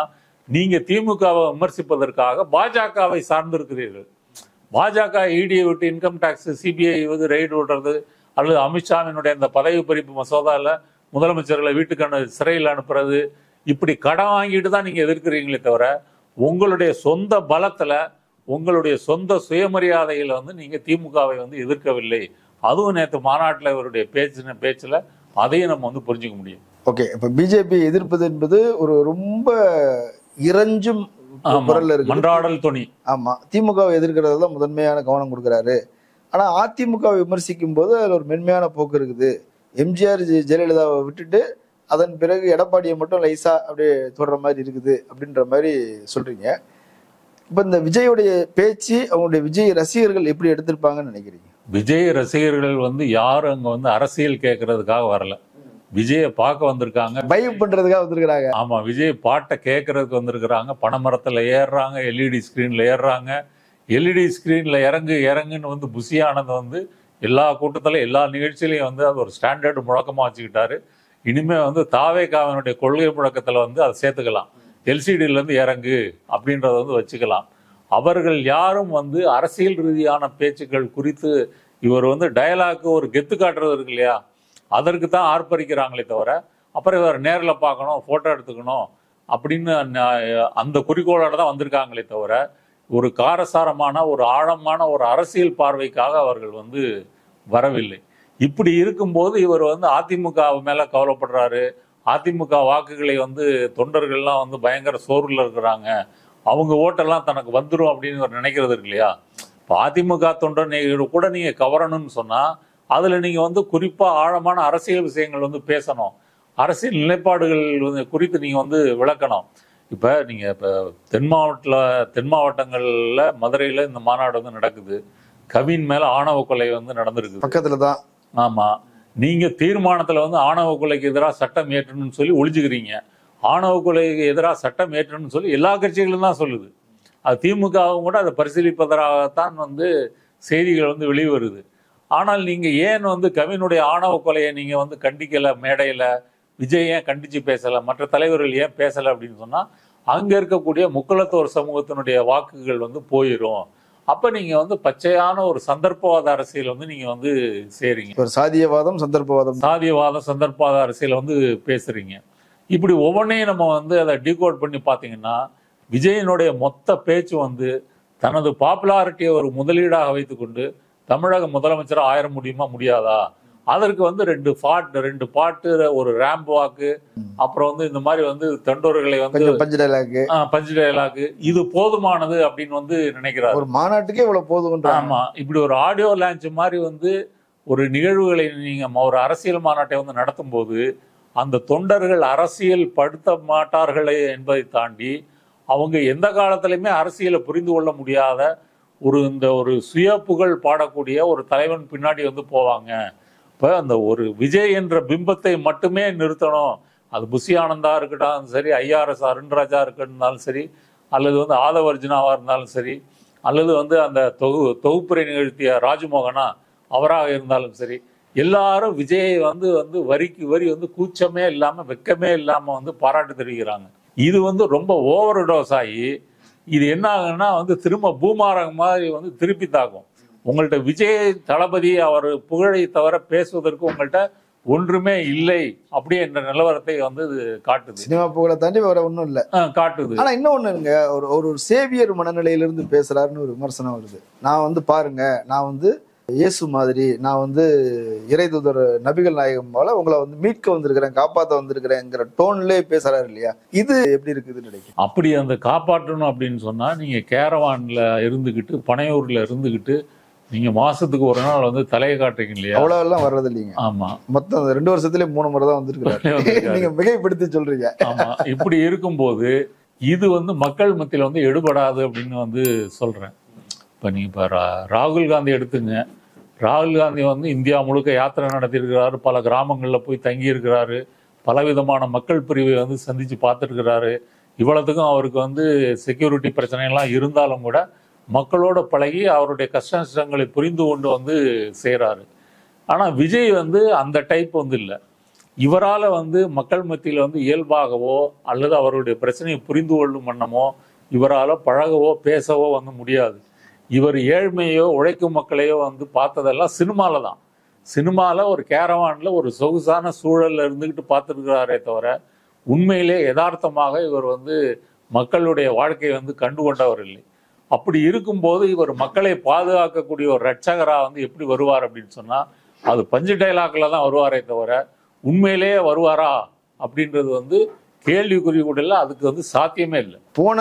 நீங்க திமுகவை விமர்சிப்பதற்காக பாஜகவை சார்ந்திருக்கிறீர்கள். பாஜக இடியை விட்டு இன்கம் டாக்ஸ் சிபிஐ வந்து ரெய்டு விடுறது, அல்லது அமித்ஷாவினுடைய இந்த பதவி பறிப்பு மசோதாவில் முதலமைச்சர்களை வீட்டுக்கான சிறையில் அனுப்புறது, இப்படி கடன் வாங்கிட்டு தான் நீங்க எதிர்க்கிறீங்களே தவிர உங்களுடைய சொந்த பலத்துல, உங்களுடைய சொந்த சுயமரியாதையில வந்து நீங்க திமுகவை வந்து எதிர்க்கவில்லை. அதுவும் நேற்று மாநாட்டில் இவருடைய பேச்சுல அதையும் நம்ம வந்து புரிஞ்சுக்க முடியும். ஓகே, இப்போ பிஜேபி எதிர்ப்பது என்பது ஒரு ரொம்ப இறைஞ்சும் குரல் இருக்கு, மன்றாடல் துணி. ஆமா, திமுகவை எதிர்க்கிறது தான் முதன்மையான கவனம் கொடுக்குறாரு. ஆனா அதிமுகவை விமர்சிக்கும் போது அதுல ஒரு மென்மையான போக்கு இருக்குது. எம்ஜிஆர் ஜெயலலிதாவை விட்டுட்டு அதன் பிறகு எடப்பாடியை மட்டும் லைசா அப்படியே தொடர்ற மாதிரி இருக்குது அப்படின்ற மாதிரி சொல்றீங்க. இப்ப இந்த விஜயோடைய பேச்சு அவங்களுடைய விஜய் ரசிகர்கள் எப்படி எடுத்திருப்பாங்கன்னு நினைக்கிறீங்க? விஜய் ரசிகர்கள் வந்து யாரும் அங்க வந்து அரசியல் கேட்கறதுக்காக வரல, விஜயை பார்க்க வந்திருக்காங்க, பைப் பண்றதுக்காக வந்திருக்கிறாங்க. ஆமா, விஜய் பாட்டை கேட்கறதுக்கு வந்திருக்கிறாங்க. பனைமரத்துல ஏறுறாங்க, எல்இடி ஸ்கிரீன்ல ஏறுறாங்க. எல்இடி ஸ்கிரீன்ல இறங்குன்னு வந்து புஷி ஆனந்த் வந்து எல்லா கூட்டத்திலும் எல்லா நிகழ்ச்சியிலையும் வந்து அது ஒரு ஸ்டாண்டர்டு முழக்கமா வச்சுக்கிட்டாரு. இனிமே வந்து தாவேகாவினுடைய கொள்கை முழக்கத்துல வந்து அதை சேர்த்துக்கலாம், எல்சிடில இருந்து இறங்கு அப்படின்றத வந்து வச்சுக்கலாம். அவர்கள் யாரும் வந்து அரசியல் ரீதியான பேச்சுக்கள் குறித்து இவர் வந்து டயலாக்கு ஒரு கெத்து காட்டுறது இருக்கு இல்லையா, அதற்கு தான் ஆர்ப்பரிக்கிறாங்களே தவிர அப்புறம் இவர் நேரில் பார்க்கணும், ஃபோட்டோ எடுத்துக்கணும் அப்படின்னு அந்த குறிக்கோளோட தான் வந்திருக்காங்களே தவிர ஒரு காரசாரமான ஒரு ஆழமான ஒரு அரசியல் பார்வைக்காக அவர்கள் வந்து வரவில்லை. இப்படி இருக்கும்போது இவர் வந்து அதிமுக மேலே கவலைப்படுறாரு. அதிமுக வாக்குகளை வந்து தொண்டர்கள்லாம் வந்து பயங்கர சோர்வில் இருக்கிறாங்க, அவங்க ஓட்டெல்லாம் தனக்கு வந்துடும் அப்படின்னு இவர் நினைக்கிறது இருக்கு இல்லையா. இப்போ அதிமுக தொண்டர் கூட நீங்கள் கவரணும்னு சொன்னால் அதில் நீங்கள் வந்து குறிப்பாக ஆழமான அரசியல் விஷயங்கள் வந்து பேசணும், அரசியல் நிலைப்பாடுகள் வந்து குறித்து நீங்கள் வந்து விளக்கணும். இப்போ நீங்கள் இப்போ தென் மாவட்டங்களில் மதுரையில் இந்த மாநாடு வந்து நடக்குது. கவின் மேலே ஆணவ கொலை வந்து நடந்திருக்கு பக்கத்தில் தான். ஆமாம், நீங்கள் தீர்மானத்தில் வந்து ஆணவ கொலைக்கு எதிராக சட்டம் ஏற்றணும்னு சொல்லி ஒழிச்சுக்கிறீங்க. ஆணவ கொலைக்கு எதிராக சட்டம் ஏற்றணும்னு சொல்லி எல்லா கட்சிகளும் தான் சொல்லுது. அது திமுகவும் கூட அதை பரிசீலிப்பதற்காகத்தான் வந்து செய்திகள் வந்து வெளிவருது. ஆனால் நீங்கள் ஏன் வந்து கவினுடைய ஆணவ கொலையை நீங்கள் வந்து கண்டிக்கலை, மேடையில் விஜய் ஏன் கண்டித்து பேசலை, மற்ற தலைவர்கள் ஏன் பேசலை அப்படின்னு சொன்னால் அங்கே இருக்கக்கூடிய முக்குலத்தோர் சமூகத்தினுடைய வாக்குகள் வந்து போயிடும். அப்போ நீங்கள் வந்து பச்சையான ஒரு சந்தர்ப்பவாத அரசியல் வந்து நீங்கள் வந்து செய்கிறீங்க. ஒரு சாதியவாதம் சந்தர்ப்பவாத அரசியல் வந்து பேசுகிறீங்க. இப்படி ஒவ்வொன்றையும் நம்ம வந்து அதை டீகோட் பண்ணி பார்த்தீங்கன்னா விஜயனுடைய மொத்த பேச்சு வந்து தனது பாப்புலாரிட்டியை ஒரு முதலீடாக வைத்துக்கொண்டு தமிழக முதலமைச்சராக ஆயிர முடியுமா முடியாதா, அதற்கு வந்து ரெண்டு பாட்டு ஒரு ரேம்ப் வாக்கு, அப்புறம் வந்து இந்த மாதிரி வந்து தொண்டர்களை வந்து பஞ்சு டயலாக்கு இது போதுமானது அப்படின்னு வந்து நினைக்கிறார். ஒரு மாநாட்டுக்கே இவ்வளவு போதும். ஆமா, இப்படி ஒரு ஆடியோ லான்ச் மாதிரி வந்து ஒரு நிகழ்வுகளை நீங்க ஒரு அரசியல் மாநாட்டை வந்து நடத்தும் போது அந்த தொண்டர்கள் அரசியல் படுத்த மாட்டார்களே என்பதை தாண்டி அவங்க எந்த காலத்திலுமே அரசியலை புரிந்து கொள்ள முடியாத ஒரு சுய புகழ் பாடக்கூடிய ஒரு தலைவன் பின்னாடி வந்து போவாங்க. இப்போ அந்த ஒரு விஜய் என்ற பிம்பத்தை மட்டுமே நிறுத்தணும், அது புஷி ஆனந்தா இருக்கட்டும் சரி, ஐஆர்எஸ் அருண்ராஜா இருந்தாலும் சரி, அல்லது வந்து ஆதவர்ஜுனாவா இருந்தாலும் சரி, அல்லது வந்து அந்த தொகுப்புரை நிகழ்த்திய ராஜ்மோகனா அவராக இருந்தாலும் சரி, எல்லாரும் விஜயை வந்து வரிக்கு வரி வந்து கூச்சமே இல்லாமல் வெக்கமே இல்லாமல் வந்து பாராட்டு தெரிவிக்கிறாங்க. இது வந்து ரொம்ப ஓவர் டோஸ் ஆகி இது என்ன ஆகுன்னா வந்து திரும்ப பூமாரகம் மாதிரி வந்து திருப்பி தாக்கும். உங்கள்கிட்ட விஜய் தளபதி அவர் புகழை தவிர பேசுவதற்கு உங்கள்கிட்ட ஒன்றுமே இல்லை அப்படி என்ற நிலவரத்தை வந்து காட்டுது. சினிமா புகழை தாண்டி வேற ஒன்றும் இல்லை காட்டுது. ஆனா இன்னொன்னுங்க, ஒரு சேவியர் மனநிலையிலிருந்து பேசுறாருன்னு ஒரு விமர்சனம் வருது. நான் வந்து பாருங்க, நான் வந்து இயேசு மாதிரி, நான் வந்து இறைதூதர் நபிகள் நாயகம் போல உங்களை வந்து மீட்க வந்திருக்கிறேன், காப்பாற்ற வந்திருக்கிறேங்கிற டோன்லேயே பேசுறாரு இல்லையா, இது எப்படி இருக்குதுன்னு நினைக்கிறேன். அப்படி அந்த காப்பாற்றணும் அப்படின்னு சொன்னா நீங்க கேரவான்ல இருந்துகிட்டு பனையூர்ல இருந்துகிட்டு நீங்க மாசத்துக்கு ஒரு நாள் வந்து தலையை காட்டுறீங்க இல்லையா, அவ்வளவு எல்லாம் வர்றது இல்லைங்க. ஆமா, மொத்தம் 2 வருஷத்துலயே 3 முறை தான் வந்திருக்காரு. நீங்க மிகைப்படுத்தி சொல்றீங்க. ஆமா, இப்படி இருக்கும்போது இது வந்து மக்கள் மத்தியில வந்து எடுபடாது அப்படின்னு வந்து சொல்றேன். இப்ப நீங்க இப்ப ராகுல் காந்தி எடுத்துங்க. ராகுல் காந்தி வந்து இந்தியா முழுக்க யாத்திரை நடத்தியிருக்கிறாரு, பல கிராமங்களில் போய் தங்கி இருக்கிறாரு, பலவிதமான மக்கள் பிரிவை வந்து சந்திச்சு பார்த்துருக்கிறாரு. இவ்வளவுக்கும் அவருக்கு வந்து செக்யூரிட்டி பிரச்சனைகள்லாம் இருந்தாலும் கூட மக்களோட பழகி அவருடைய கஷ்ட நஷ்டங்களை புரிந்து கொண்டு வந்து செய்கிறாரு. ஆனால் விஜய் வந்து அந்த டைப் வந்து இல்லை. இவரால் வந்து மக்கள் மத்தியில் வந்து இயல்பாகவோ அல்லது அவருடைய பிரச்சனையை புரிந்து கொள்ளும் வண்ணமோ இவரால் பழகவோ பேசவோ வந்து முடியாது. இவர் ஏழ்மையோ உழைக்கும் மக்களையோ வந்து பார்த்ததெல்லாம் சினிமாவில் தான். சினிமாவில் ஒரு கேரவானில் ஒரு சொகுசான சூழலில் இருந்துக்கிட்டு பார்த்துருக்கிறாரே தவிர உண்மையிலே யதார்த்தமாக இவர் வந்து மக்களுடைய வாழ்க்கையை வந்து கண்டு கொண்டவர் இல்லை. அப்படி இருக்கும்போது இவர் மக்களை பாதுகாக்கக்கூடிய ஒரு ரட்சகராக வந்து எப்படி வருவார் அப்படின்னு சொன்னால் அது பஞ்சு டைலாக்கில் தான் வருவாரே தவிர உண்மையிலேயே வருவாரா அப்படின்றது வந்து கேள்விக்குறி கூட இல்லை, அதுக்கு வந்து சாத்தியமே இல்லை. போன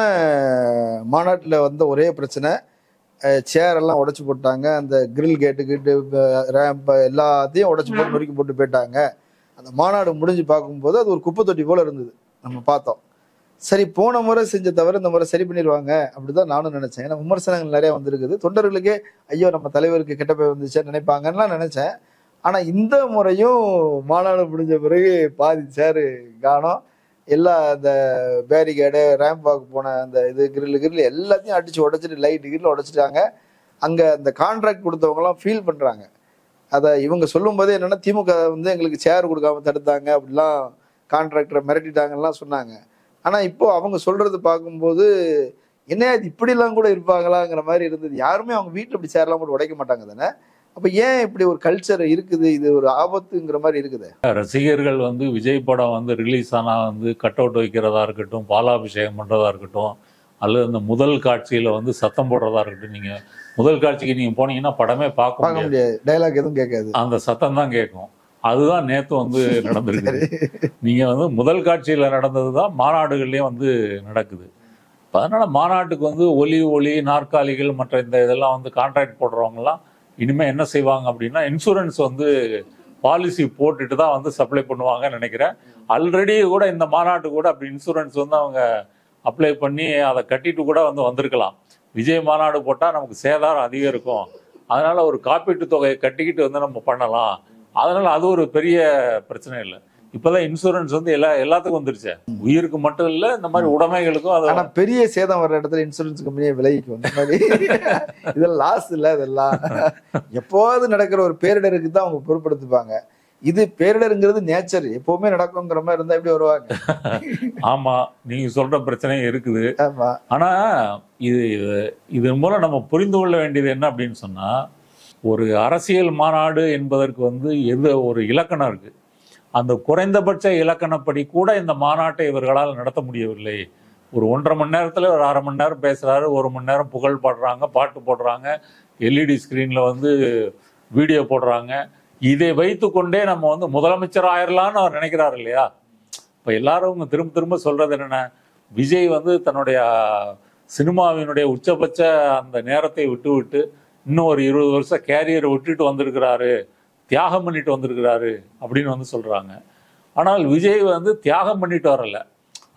மாநாட்டில் வந்த ஒரே பிரச்சனை, சேர் எல்லாம் உடைச்சு போட்டாங்க, அந்த கிரில் கேட்டு ரேம்ப் எல்லாத்தையும் உடைச்சு போட்டு நொறுக்கி போட்டு போயிட்டாங்க. அந்த மாநாடு முடிஞ்சு பார்க்கும்போது அது ஒரு குப்பை தொட்டி போல இருந்தது. நம்ம பார்த்தோம், சரி போன முறை செஞ்ச தவிர இந்த முறை சரி பண்ணிடுவாங்க அப்படிதான் நானும் நினைச்சேன். ஏன்னா விமர்சனங்கள் நிறைய வந்திருக்குது, தொண்டர்களுக்கே ஐயோ நம்ம தலைவருக்கு கெட்ட பேர் வந்துச்சேன்னு நினைப்பாங்கன்னு நினைச்சேன். ஆனா இந்த முறையும் மாநாடு முடிஞ்ச பிறகு பாதி சேரு காணோம், எல்லா அந்த பேரிகேடு ரேம்ப் வாக்கு போன அந்த இது கிரில் எல்லாத்தையும் அடிச்சு உடைச்சிட்டு லைட்டு கிரில் உடைச்சிட்டாங்க. அங்க அந்த கான்ட்ராக்ட் கொடுத்தவங்க எல்லாம் ஃபீல் பண்றாங்க. அதை இவங்க சொல்லும் போதே என்னன்னா திமுக வந்து எங்களுக்கு சேர் கொடுக்காம தடுத்தாங்க, அப்படிலாம் கான்ட்ராக்டரை மிரட்டிட்டாங்கலாம் சொன்னாங்க. ஆனா இப்போ அவங்க சொல்றது பார்க்கும்போது என்ன இது இப்படிலாம் கூட இருப்பாங்களாங்கிற மாதிரி இருந்தது. யாருமே அவங்க வீட்டில் இப்படி சேர்லாம் போட்டு உடைக்க மாட்டாங்க தானே. அப்ப ஏன் இப்படி ஒரு கல்ச்சர் இருக்குது, இது ஒரு ஆபத்துங்கிற மாதிரி இருக்குது. ரசிகர்கள் வந்து விஜய் படம் வந்து ரிலீஸ் ஆனா வந்து கட் அவுட் வைக்கிறதா இருக்கட்டும், பாலாபிஷேகம் பண்றதா இருக்கட்டும், அல்லது அந்த முதல் காட்சியில வந்து சத்தம் போடுறதா இருக்கட்டும். நீங்க முதல் காட்சிக்கு நீங்க போனீங்கன்னா படமே பார்க்க முடியாது, டைலாக் எதுவும் கேட்காது, அந்த சத்தம் தான் கேட்கும். அதுதான் நேத்து வந்து நடந்திருக்கு. நீங்க வந்து முதல் காட்சியில நடந்ததுதான் மாநாடுகள்லயும் வந்து நடக்குது. அதனால மாநாட்டுக்கு வந்து ஒலி நாற்காலிகள் மற்ற இந்த இதெல்லாம் வந்து கான்ட்ராக்ட் போடுறவங்கலாம் இனிமே என்ன செய்வாங்க அப்படின்னா இன்சூரன்ஸ் வந்து பாலிசி போட்டுட்டு தான் வந்து சப்ளை பண்ணுவாங்கன்னு நினைக்கிறேன். ஆல்ரெடி கூட இந்த மாநாட்டு கூட அப்படி இன்சூரன்ஸ் வந்து அவங்க அப்ளை பண்ணி அதை கட்டிட்டு கூட வந்து வந்திருக்கலாம். விஜய் மாநாடு போட்டால் நமக்கு சேதாரம் அதிகம் இருக்கும், அதனால ஒரு காப்பீட்டு தொகையை கட்டிக்கிட்டு வந்து நம்ம பண்ணலாம், அதனால அது ஒரு பெரிய பிரச்சனை இல்லை. இப்பதான் இன்சூரன்ஸ் வந்து எல்லாத்துக்கும் வந்துருச்சு, உயிருக்கு மட்டும் இல்ல இந்த மாதிரி உடைமைகளுக்கும். ஆனா பெரிய சேதம் வர்ற இடத்துல இன்சூரன்ஸ் கம்பெனியை விலகிக்கு வந்த மாதிரி இதெல்லாம் லாஸ் இல்ல, இதெல்லாம் எப்போது நடக்கிற ஒரு பேரிடருக்கு தான் அவங்க பொறுப்படுத்திப்பாங்க. இது பேரிடருங்கிறது நேச்சர், எப்பவுமே நடக்குங்கிற மாதிரி இருந்தா எப்படி வருவாங்க? ஆமா, நீங்க சொல்ற பிரச்சனையும் இருக்குது. ஆனா இது மூலம் நம்ம புரிந்து கொள்ள வேண்டியது என்ன அப்படின்னு சொன்னா, ஒரு அரசியல் மாநாடு என்பதற்கு வந்து ஒரு இலக்கணம் இருக்கு. அந்த குறைந்தபட்ச இலக்கணப்படி கூட இந்த மாநாட்டை இவர்களால் நடத்த முடியவில்லை. ஒரு 1.5 மணி நேரத்தில் ஒரு 1/2 மணி நேரம் பேசுறாரு, 1 மணி நேரம் புகழ் பாடுறாங்க, பாட்டு போடுறாங்க, எல்இடி ஸ்கிரீன்ல வந்து வீடியோ போடுறாங்க. இதை வைத்து கொண்டே நம்ம வந்து முதலமைச்சர் ஆயிரலாம்னு அவர் நினைக்கிறாரு இல்லையா? இப்போ எல்லாரும் திரும்ப திரும்ப சொல்றது என்னென்ன, விஜய் வந்து தன்னுடைய சினிமாவினுடைய உச்சபட்ச அந்த நேரத்தை விட்டு இன்னும் ஒரு 20 வருஷம் கேரியரை விட்டுட்டு வந்திருக்கிறாரு, தியாகம் பண்ணிட்டு வந்திருக்கிறாரு அப்படின்னு வந்து சொல்றாங்க. ஆனால் விஜய் வந்து தியாகம் பண்ணிட்டு வரல,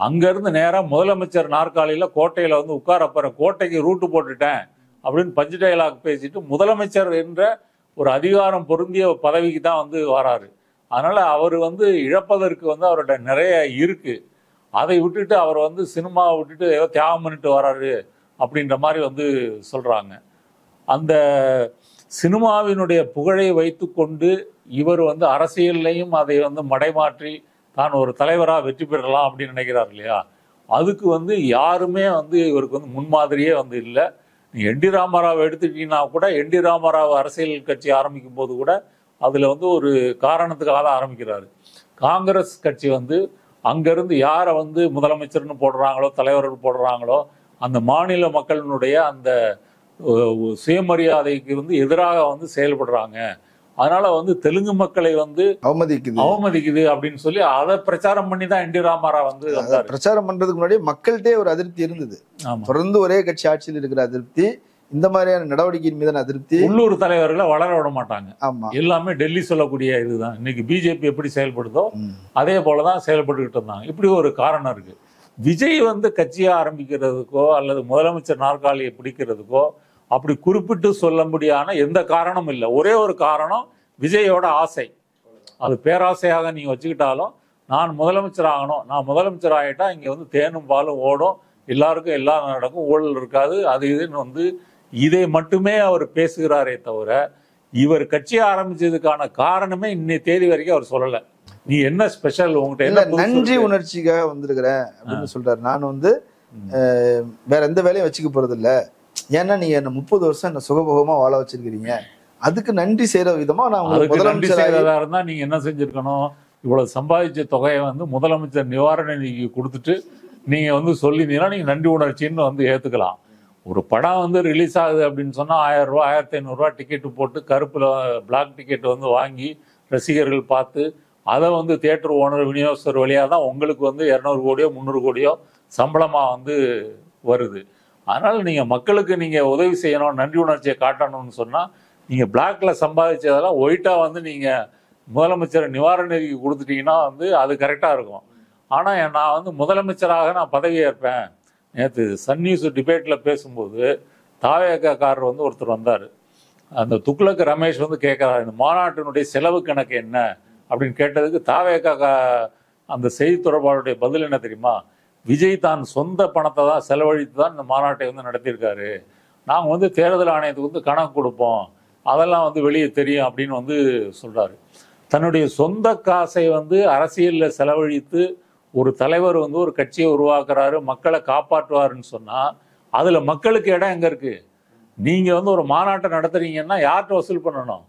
அங்கிருந்து நேரம் முதலமைச்சர் நாற்காலியில கோட்டையில வந்து உட்காரப்பற, கோட்டைக்கு ரூட்டு போட்டுட்டேன் அப்படின்னு பஞ்சு டைலாக் பேசிட்டு முதலமைச்சர் என்ற ஒரு அதிகாரம் பொருந்திய பதவிக்கு தான் வந்து வராரு. அதனால அவர் வந்து இழப்பதற்கு வந்து அவரோட நிறைய இருக்கு. அதை விட்டுட்டு அவர் வந்து சினிமாவை விட்டுட்டு ஏதோ தியாகம் பண்ணிட்டு வராரு அப்படின்ற மாதிரி வந்து சொல்றாங்க. அந்த சினிமாவினுடைய புகழை வைத்து கொண்டு இவர் வந்து அரசியல்லையும் அதை வந்து மடைமாற்றி தான் ஒரு தலைவராக வெற்றி பெறலாம் அப்படின்னு நினைக்கிறார் இல்லையா? அதுக்கு வந்து யாருமே வந்து இவருக்கு வந்து முன்மாதிரியே வந்து இல்லை. நீ என் டி ராமராவை எடுத்துக்கிட்டீங்கன்னா கூட, என் டி ராமராவ் அரசியல் கட்சி ஆரம்பிக்கும் போது கூட அதில் வந்து ஒரு காரணத்துக்காக தான் ஆரம்பிக்கிறாரு. காங்கிரஸ் கட்சி வந்து அங்கேருந்து யாரை வந்து முதலமைச்சர்னு போடுறாங்களோ, தலைவர்கள் போடுறாங்களோ, அந்த மாநில மக்களினுடைய அந்த சுயமரியாதைக்கு வந்து எதிராக வந்து செயல்படுறாங்க. அதனால வந்து தெலுங்கு மக்களை வந்து அவமதிக்குது அப்படின்னு சொல்லி அதை பிரச்சாரம் பண்ணி தான் என் டி ராமராவ் வந்து பிரச்சாரம் பண்றதுக்கு முன்னாடி மக்கள்கிட்டே ஒரு அதிருப்தி இருந்தது. தொடர்ந்து ஒரே கட்சி ஆட்சியில் இருக்கிற அதிருப்தி, இந்த மாதிரியான நடவடிக்கையின் மீதான அதிருப்தி. உள்ளூர் தலைவர்களை வளர விட மாட்டாங்க. எல்லாமே டெல்லி சொல்லக்கூடிய இதுதான். இன்னைக்கு பிஜேபி எப்படி செயல்படுதோ அதே போலதான் செயல்பட்டுக்கிட்டு இருந்தாங்க. இப்படி ஒரு காரணம் இருக்கு. விஜய் வந்து கட்சியை ஆரம்பிக்கிறதுக்கோ அல்லது முதலமைச்சர் நாற்காலியை பிடிக்கிறதுக்கோ அப்படி குறிப்பிட்டு சொல்ல முடியாத எந்த காரணமும் இல்லை. ஒரே ஒரு காரணம், விஜயோட ஆசை. அது பேராசையாக நீங்க வச்சுக்கிட்டாலும், நான் முதலமைச்சர் ஆகணும், நான் முதலமைச்சர் ஆகிட்டா இங்க வந்து தேனும் பாலும் ஓடும், எல்லாருக்கும் எல்லாம் நடக்கும், ஊழல் இருக்காது, அது இதுன்னு வந்து இதை மட்டுமே அவர் பேசுகிறாரே தவிர இவர் கட்சியை ஆரம்பிச்சதுக்கான காரணமே இன்னைய தேதி வரைக்கும் அவர் சொல்லலை. நீ என்ன ஸ்பெஷல், உங்ககிட்ட என்ன நன்றி உணர்ச்சிக்காக வந்திருக்கிறேன் அப்படின்னு சொல்றாரு. நான் வந்து வேற எந்த வேலையும் வச்சுக்க போறது இல்லை, ஏன்னா நீங்க என்ன 30 வருஷம் என்ன சுகபோகமா வாழ வச்சிருக்கிறீங்க, அதுக்கு நன்றி செய்யற விதமா நான் முதலமைச்சரா இருந்தா நீங்க என்ன செஞ்சிருக்கணும், இவ்வளவு சம்பாதிச்ச தொகையை வந்து முதலமைச்சர் நிவாரண நிதிக்கு கொடுத்துட்டு நீங்க வந்து சொல்லியிருந்தீங்கன்னா நீங்க நன்றி உணர்ச்சின்னு வந்து ஏத்துக்கலாம். ஒரு படம் வந்து ரிலீஸ் ஆகுது அப்படின்னு சொன்னா 1000 ரூபா 1500 ரூபா டிக்கெட்டு போட்டு கருப்புல பிளாக் டிக்கெட் வந்து வாங்கி ரசிகர்கள் பார்த்து அதை வந்து தியேட்டர் ஓனர் விநியோகஸ்தர் வழியாக தான் உங்களுக்கு வந்து 200 கோடியோ 300 கோடியோ சம்பளமாக வந்து வருது. அதனால் நீங்கள் மக்களுக்கு நீங்கள் உதவி செய்யணும், நன்றி உணர்ச்சியை காட்டணும்னு சொன்னால் நீங்கள் பிளாக்ல சம்பாதிச்சதெல்லாம் ஒயிட்டாக வந்து நீங்கள் முதலமைச்சர் நிவாரண நிதிக்கு கொடுத்துட்டீங்கன்னா வந்து அது கரெக்டாக இருக்கும். ஆனால் நான் வந்து முதலமைச்சராக நான் பதவி ஏற்பேன். நேற்று சன் நியூஸ் டிபேட்டில் பேசும்போது தாவேக்காரர் வந்து ஒருத்தர் வந்தார். அந்த துக்ளக் ரமேஷ் வந்து கேட்குறாரு, இந்த மாநாட்டினுடைய செலவு கணக்கு என்ன அப்படின்னு கேட்டதுக்கு தாவேக்கா அந்த செய்தி தொடர்பாளருடைய பதில் என்ன தெரியுமா? விஜய் தான் சொந்த பணத்தை தான் செலவழித்து தான் இந்த மாநாட்டை வந்து நடத்தியிருக்காரு. நாங்கள் வந்து தேர்தல் ஆணையத்துக்கு வந்து கணக்கு கொடுப்போம், அதெல்லாம் வந்து வெளியே தெரியும் அப்படின்னு வந்து சொல்கிறாரு. தன்னுடைய சொந்த காசை வந்து அரசியலில் செலவழித்து ஒரு தலைவர் வந்து ஒரு கட்சியை உருவாக்குறாரு, மக்களை காப்பாற்றுவாருன்னு சொன்னால் அதில் மக்களுக்கு இடம் எங்கே இருக்குது? நீங்கள் வந்து ஒரு மாநாட்டை நடத்துறீங்கன்னா யார்கிட்ட வசூல் பண்ணணும்?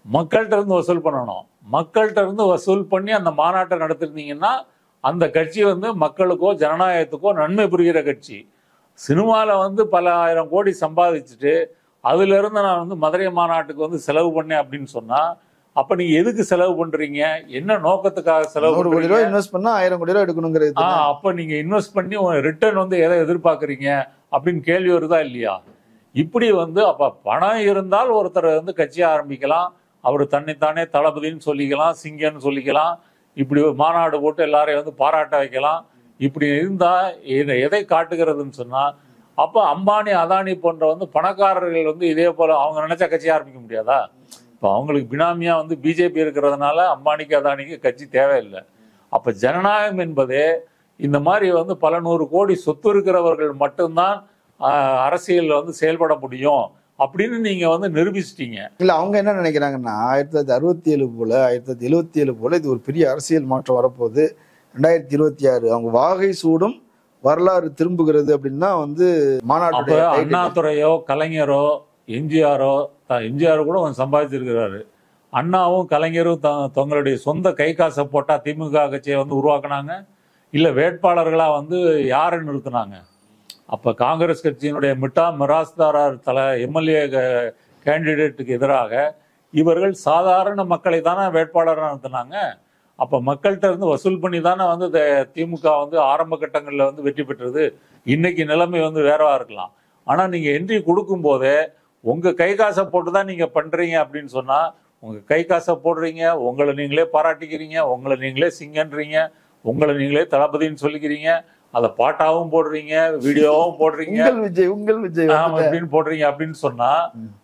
மக்கள்கிட்ட இருந்து வசூல் பண்ணணும். மக்கள்கிட்ட இருந்து வசூல் பண்ணி அந்த மாநாட்டை நடத்திருந்தீங்கன்னா அந்த கட்சி வந்து மக்களுக்கோ ஜனநாயகத்துக்கோ நன்மை புரிகிற கட்சி. சினிமாவில் வந்து பல ஆயிரம் கோடி சம்பாதிச்சுட்டு அதுலேருந்து நான் வந்து மதுரை மாநாட்டுக்கு வந்து செலவு பண்ணேன் அப்படின்னு சொன்னால் அப்போ நீங்கள் எதுக்கு செலவு பண்ணுறீங்க? என்ன நோக்கத்துக்காக செலவு கோடி ரூபாய் இன்வெஸ்ட் பண்ணால் 1000 கோடி ரூபாய் எடுக்கணுங்கிறது. அப்போ நீங்கள் இன்வெஸ்ட் பண்ணி ரிட்டர்ன் வந்து எதை எதிர்பார்க்குறீங்க அப்படின்னு கேள்வி வருதா இல்லையா? இப்படி வந்து அப்போ பணம் இருந்தால் ஒருத்தர் வந்து கட்சியை ஆரம்பிக்கலாம், அவர் தன்னைத்தானே தளபதின்னு சொல்லிக்கலாம், சிங்கன்னு சொல்லிக்கலாம், இப்படி மாநாடு போட்டு எல்லாரையும் வந்து பாராட்ட வைக்கலாம். இப்படி இருந்தால் எதை காட்டுகிறதுன்னு சொன்னால் அப்போ அம்பானி அதானி போன்ற வந்து பணக்காரர்கள் வந்து இதே போல் அவங்க நினைச்சா கட்சி ஆரம்பிக்க முடியாதா? இப்போ அவங்களுக்கு பினாமியாக வந்து பிஜேபி இருக்கிறதுனால அம்பானிக்கு அதானிக்கு கட்சி தேவையில்லை. அப்போ ஜனநாயகம் என்பதே இந்த மாதிரி வந்து பல 100 கோடி சொத்து இருக்கிறவர்கள் மட்டும்தான் அரசியல் வந்து செயல்பட முடியும் அப்படின்னு நீங்கள் வந்து நிரூபிச்சிட்டீங்க. இல்லை, அவங்க என்ன நினைக்கிறாங்கன்னா 1967 போல 1977 போல இது ஒரு பெரிய அரசியல் மாற்றம் வரப்போகுது. 2026 அவங்க வாகை சூடும் வரலாறு திரும்புகிறது அப்படின்னா வந்து மாநாட்டு அண்ணாதுரையோ கலைஞரோ எம்ஜிஆர் கூட கொஞ்சம் சம்பாதிச்சிருக்கிறாரு. அண்ணாவும் கலைஞரும் தங்களுடைய சொந்த கை காசை போட்டால் திமுக கட்சியை வந்து உருவாக்குனாங்க, இல்லை வேட்பாளர்களாக வந்து யாரை நிறுத்தினாங்க? அப்போ காங்கிரஸ் கட்சியினுடைய மிராஸ்தார் எம்எல்ஏ கேண்டிடேட்டுக்கு எதிராக இவர்கள் சாதாரண மக்களை தானே வேட்பாளராக நிறுத்தினாங்க. அப்போ மக்கள்கிட்ட இருந்து வசூல் பண்ணி தானே வந்து திமுக வந்து ஆரம்ப கட்டங்களில் வந்து வெற்றி பெற்றது. இன்னைக்கு நிலைமை வந்து வேறவா இருக்கலாம். ஆனால் நீங்கள் என்ட்ரி கொடுக்கும் போதே உங்கள் கை காசை போட்டு தான் நீங்கள் பண்ணுறீங்க அப்படின்னு சொன்னால் உங்கள் கை காசை போடுறீங்க, உங்களை நீங்களே பாராட்டிக்கிறீங்க, உங்களை நீங்களே சிங்கன்றீங்க, உங்களை நீங்களே தளபதின்னு சொல்லிக்கிறீங்க, அதை பாட்டாவும் போடுறீங்க, வீடியோவும் போடுறீங்க, உங்கள் விஜய் அப்படின்னு போடுறீங்க அப்படின்னு சொன்னா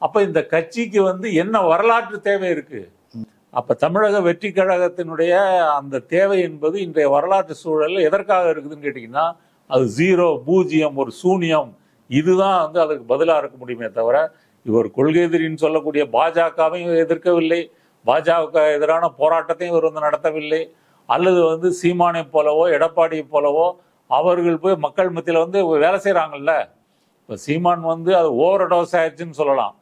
அப்ப இந்த கட்சிக்கு வந்து என்ன வரலாற்று தேவை இருக்கு? அப்ப தமிழக வெற்றி கழகத்தினுடைய அந்த தேவை என்பது இன்றைய வரலாற்று சூழல்ல எதற்காக இருக்குதுன்னு கேட்டீங்கன்னா அது 0, 0, ஒரு சூன்யம். இதுதான் வந்து அதுக்கு பதிலாக இருக்க முடியுமே தவிர இவர் கொள்கை எதிரின்னு சொல்லக்கூடிய பாஜகவையும் எதிர்க்கவில்லை, பாஜக எதிரான போராட்டத்தையும் இவர் வந்து நடத்தவில்லை, அல்லது வந்து சீமானை போலவோ எடப்பாடி போலவோ அவர்கள் போய் மக்கள் மத்தியில் வந்து வேலை செய்கிறாங்கல்ல. இப்போ சீமான் வந்து அது ஓவர் டோஸ் ஆயிடுச்சுன்னு சொல்லலாம்.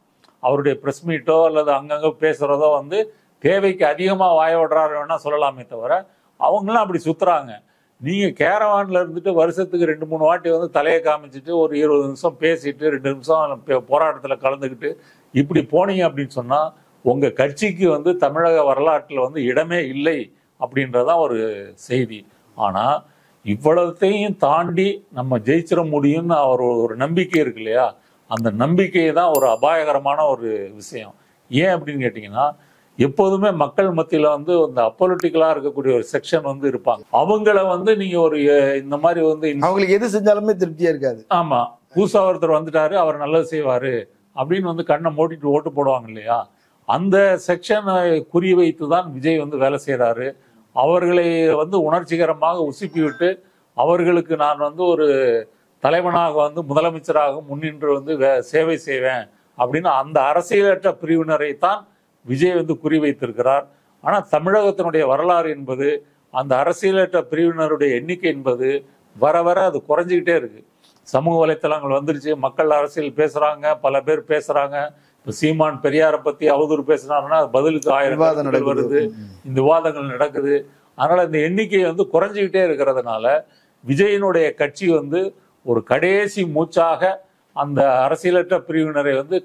அவருடைய ப்ரெஸ் மீட்டோ அல்லது அங்கங்கே பேசுகிறதோ வந்து தேவைக்கு அதிகமாக வாய விடுறாரு வேணா சொல்லலாமே தவிர அவங்களாம் அப்படி சுற்றுறாங்க. நீங்கள் கேரவானில் இருந்துட்டு வருஷத்துக்கு 2-3 வாட்டி வந்து தலையை காமிச்சிட்டு ஒரு 20 நிமிஷம் பேசிட்டு 2 நிமிஷம் போராட்டத்தில் கலந்துக்கிட்டு இப்படி போனீங்க அப்படின்னு சொன்னால் உங்கள் கட்சிக்கு வந்து தமிழக வரலாற்றில் வந்து இடமே இல்லை அப்படின்றதான் ஒரு செய்தி. ஆனால் இவ்வளவுத்தையும் தாண்டி நம்ம ஜெயிச்சிட முடியும்னு ஒரு நம்பிக்கை இருக்கு இல்லையா? அந்த நம்பிக்கை தான் ஒரு அபாயகரமான ஒரு விஷயம். ஏன் அப்படின்னு கேட்டிங்கன்னா எப்போதுமே மக்கள் மத்தியில் வந்து இந்த அப்பொலிட்டிக்கலாக இருக்கக்கூடிய ஒரு செக்ஷன் வந்து இருப்பாங்க. அவங்கள வந்து நீங்கள் ஒரு இந்த மாதிரி வந்து அவங்களுக்கு எது செஞ்சாலுமே திருப்தியாக இருக்காது. ஆமாம், புதுசாக ஒருத்தர் வந்துட்டாரு, அவர் நல்லது செய்வார் அப்படின்னு வந்து கண்ணை மூடிட்டு ஓட்டு போடுவாங்க இல்லையா? அந்த செக்ஷனை குறி வைத்து தான் விஜய் வந்து வேலை செய்கிறாரு. அவர்களை வந்து உணர்ச்சிகரமாக உசுப்பி விட்டு அவர்களுக்கு நான் வந்து ஒரு தலைவனாக வந்து முதலமைச்சராக முன்னின்று வந்து சேவை செய்வேன் அப்படின்னு அந்த அரசியலற்ற பிரிவினரை தான் விஜய் வந்து குறி வைத்திருக்கிறார். ஆனால் தமிழகத்தினுடைய வரலாறு என்பது அந்த அரசியலற்ற பிரிவினருடைய எண்ணிக்கை என்பது வர வர அது குறைஞ்சிக்கிட்டே இருக்கு. சமூக வலைத்தளங்கள் வந்துருச்சு, மக்கள் அரசியல் பேசுறாங்க, பல பேர் பேசுறாங்க. இப்போ சீமான் பெரியாரை பற்றி அவதூறு பேசினாருன்னா பதிலுக்கு 1000 வருது, இந்த விவாதங்கள் நடக்குது. அதனால இந்த எண்ணிக்கை வந்து குறைஞ்சிக்கிட்டே இருக்கிறதுனால விஜயனுடைய கட்சி வந்து ஒரு கடைசி மூச்சாக அந்த அரசியலற்ற பிரிவினரை வந்து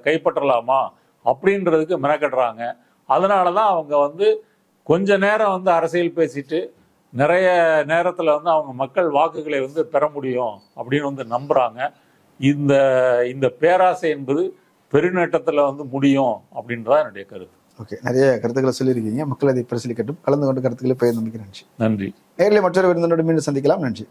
கைப்பற்றலாமா அப்படின்றதுக்கு மெனக்கட்டுறாங்க. அதனால தான் அவங்க வந்து கொஞ்ச நேரம் வந்து அரசியல் பேசிட்டு நிறைய நேரத்தில் வந்து அவங்க மக்கள் வாக்குகளை வந்து பெற முடியும் அப்படின்னு வந்து நம்புறாங்க. இந்த இந்த பேராசை என்பது பெருநேட்டத்தில் வந்து முடியும் அப்படின்றதான் என்னுடைய கருத்து. ஓகே, நிறைய கருத்துக்களை சொல்லியிருக்கீங்க. மக்கள் அதை பரிசீலிக்கட்டும். கலந்து கொண்டு கருத்துக்களை பகிர்ந்து நன்றி. நன்றி. நேரில் மற்றொரு விருந்தினோடு மீண்டும் சந்திக்கலாம். நன்றி.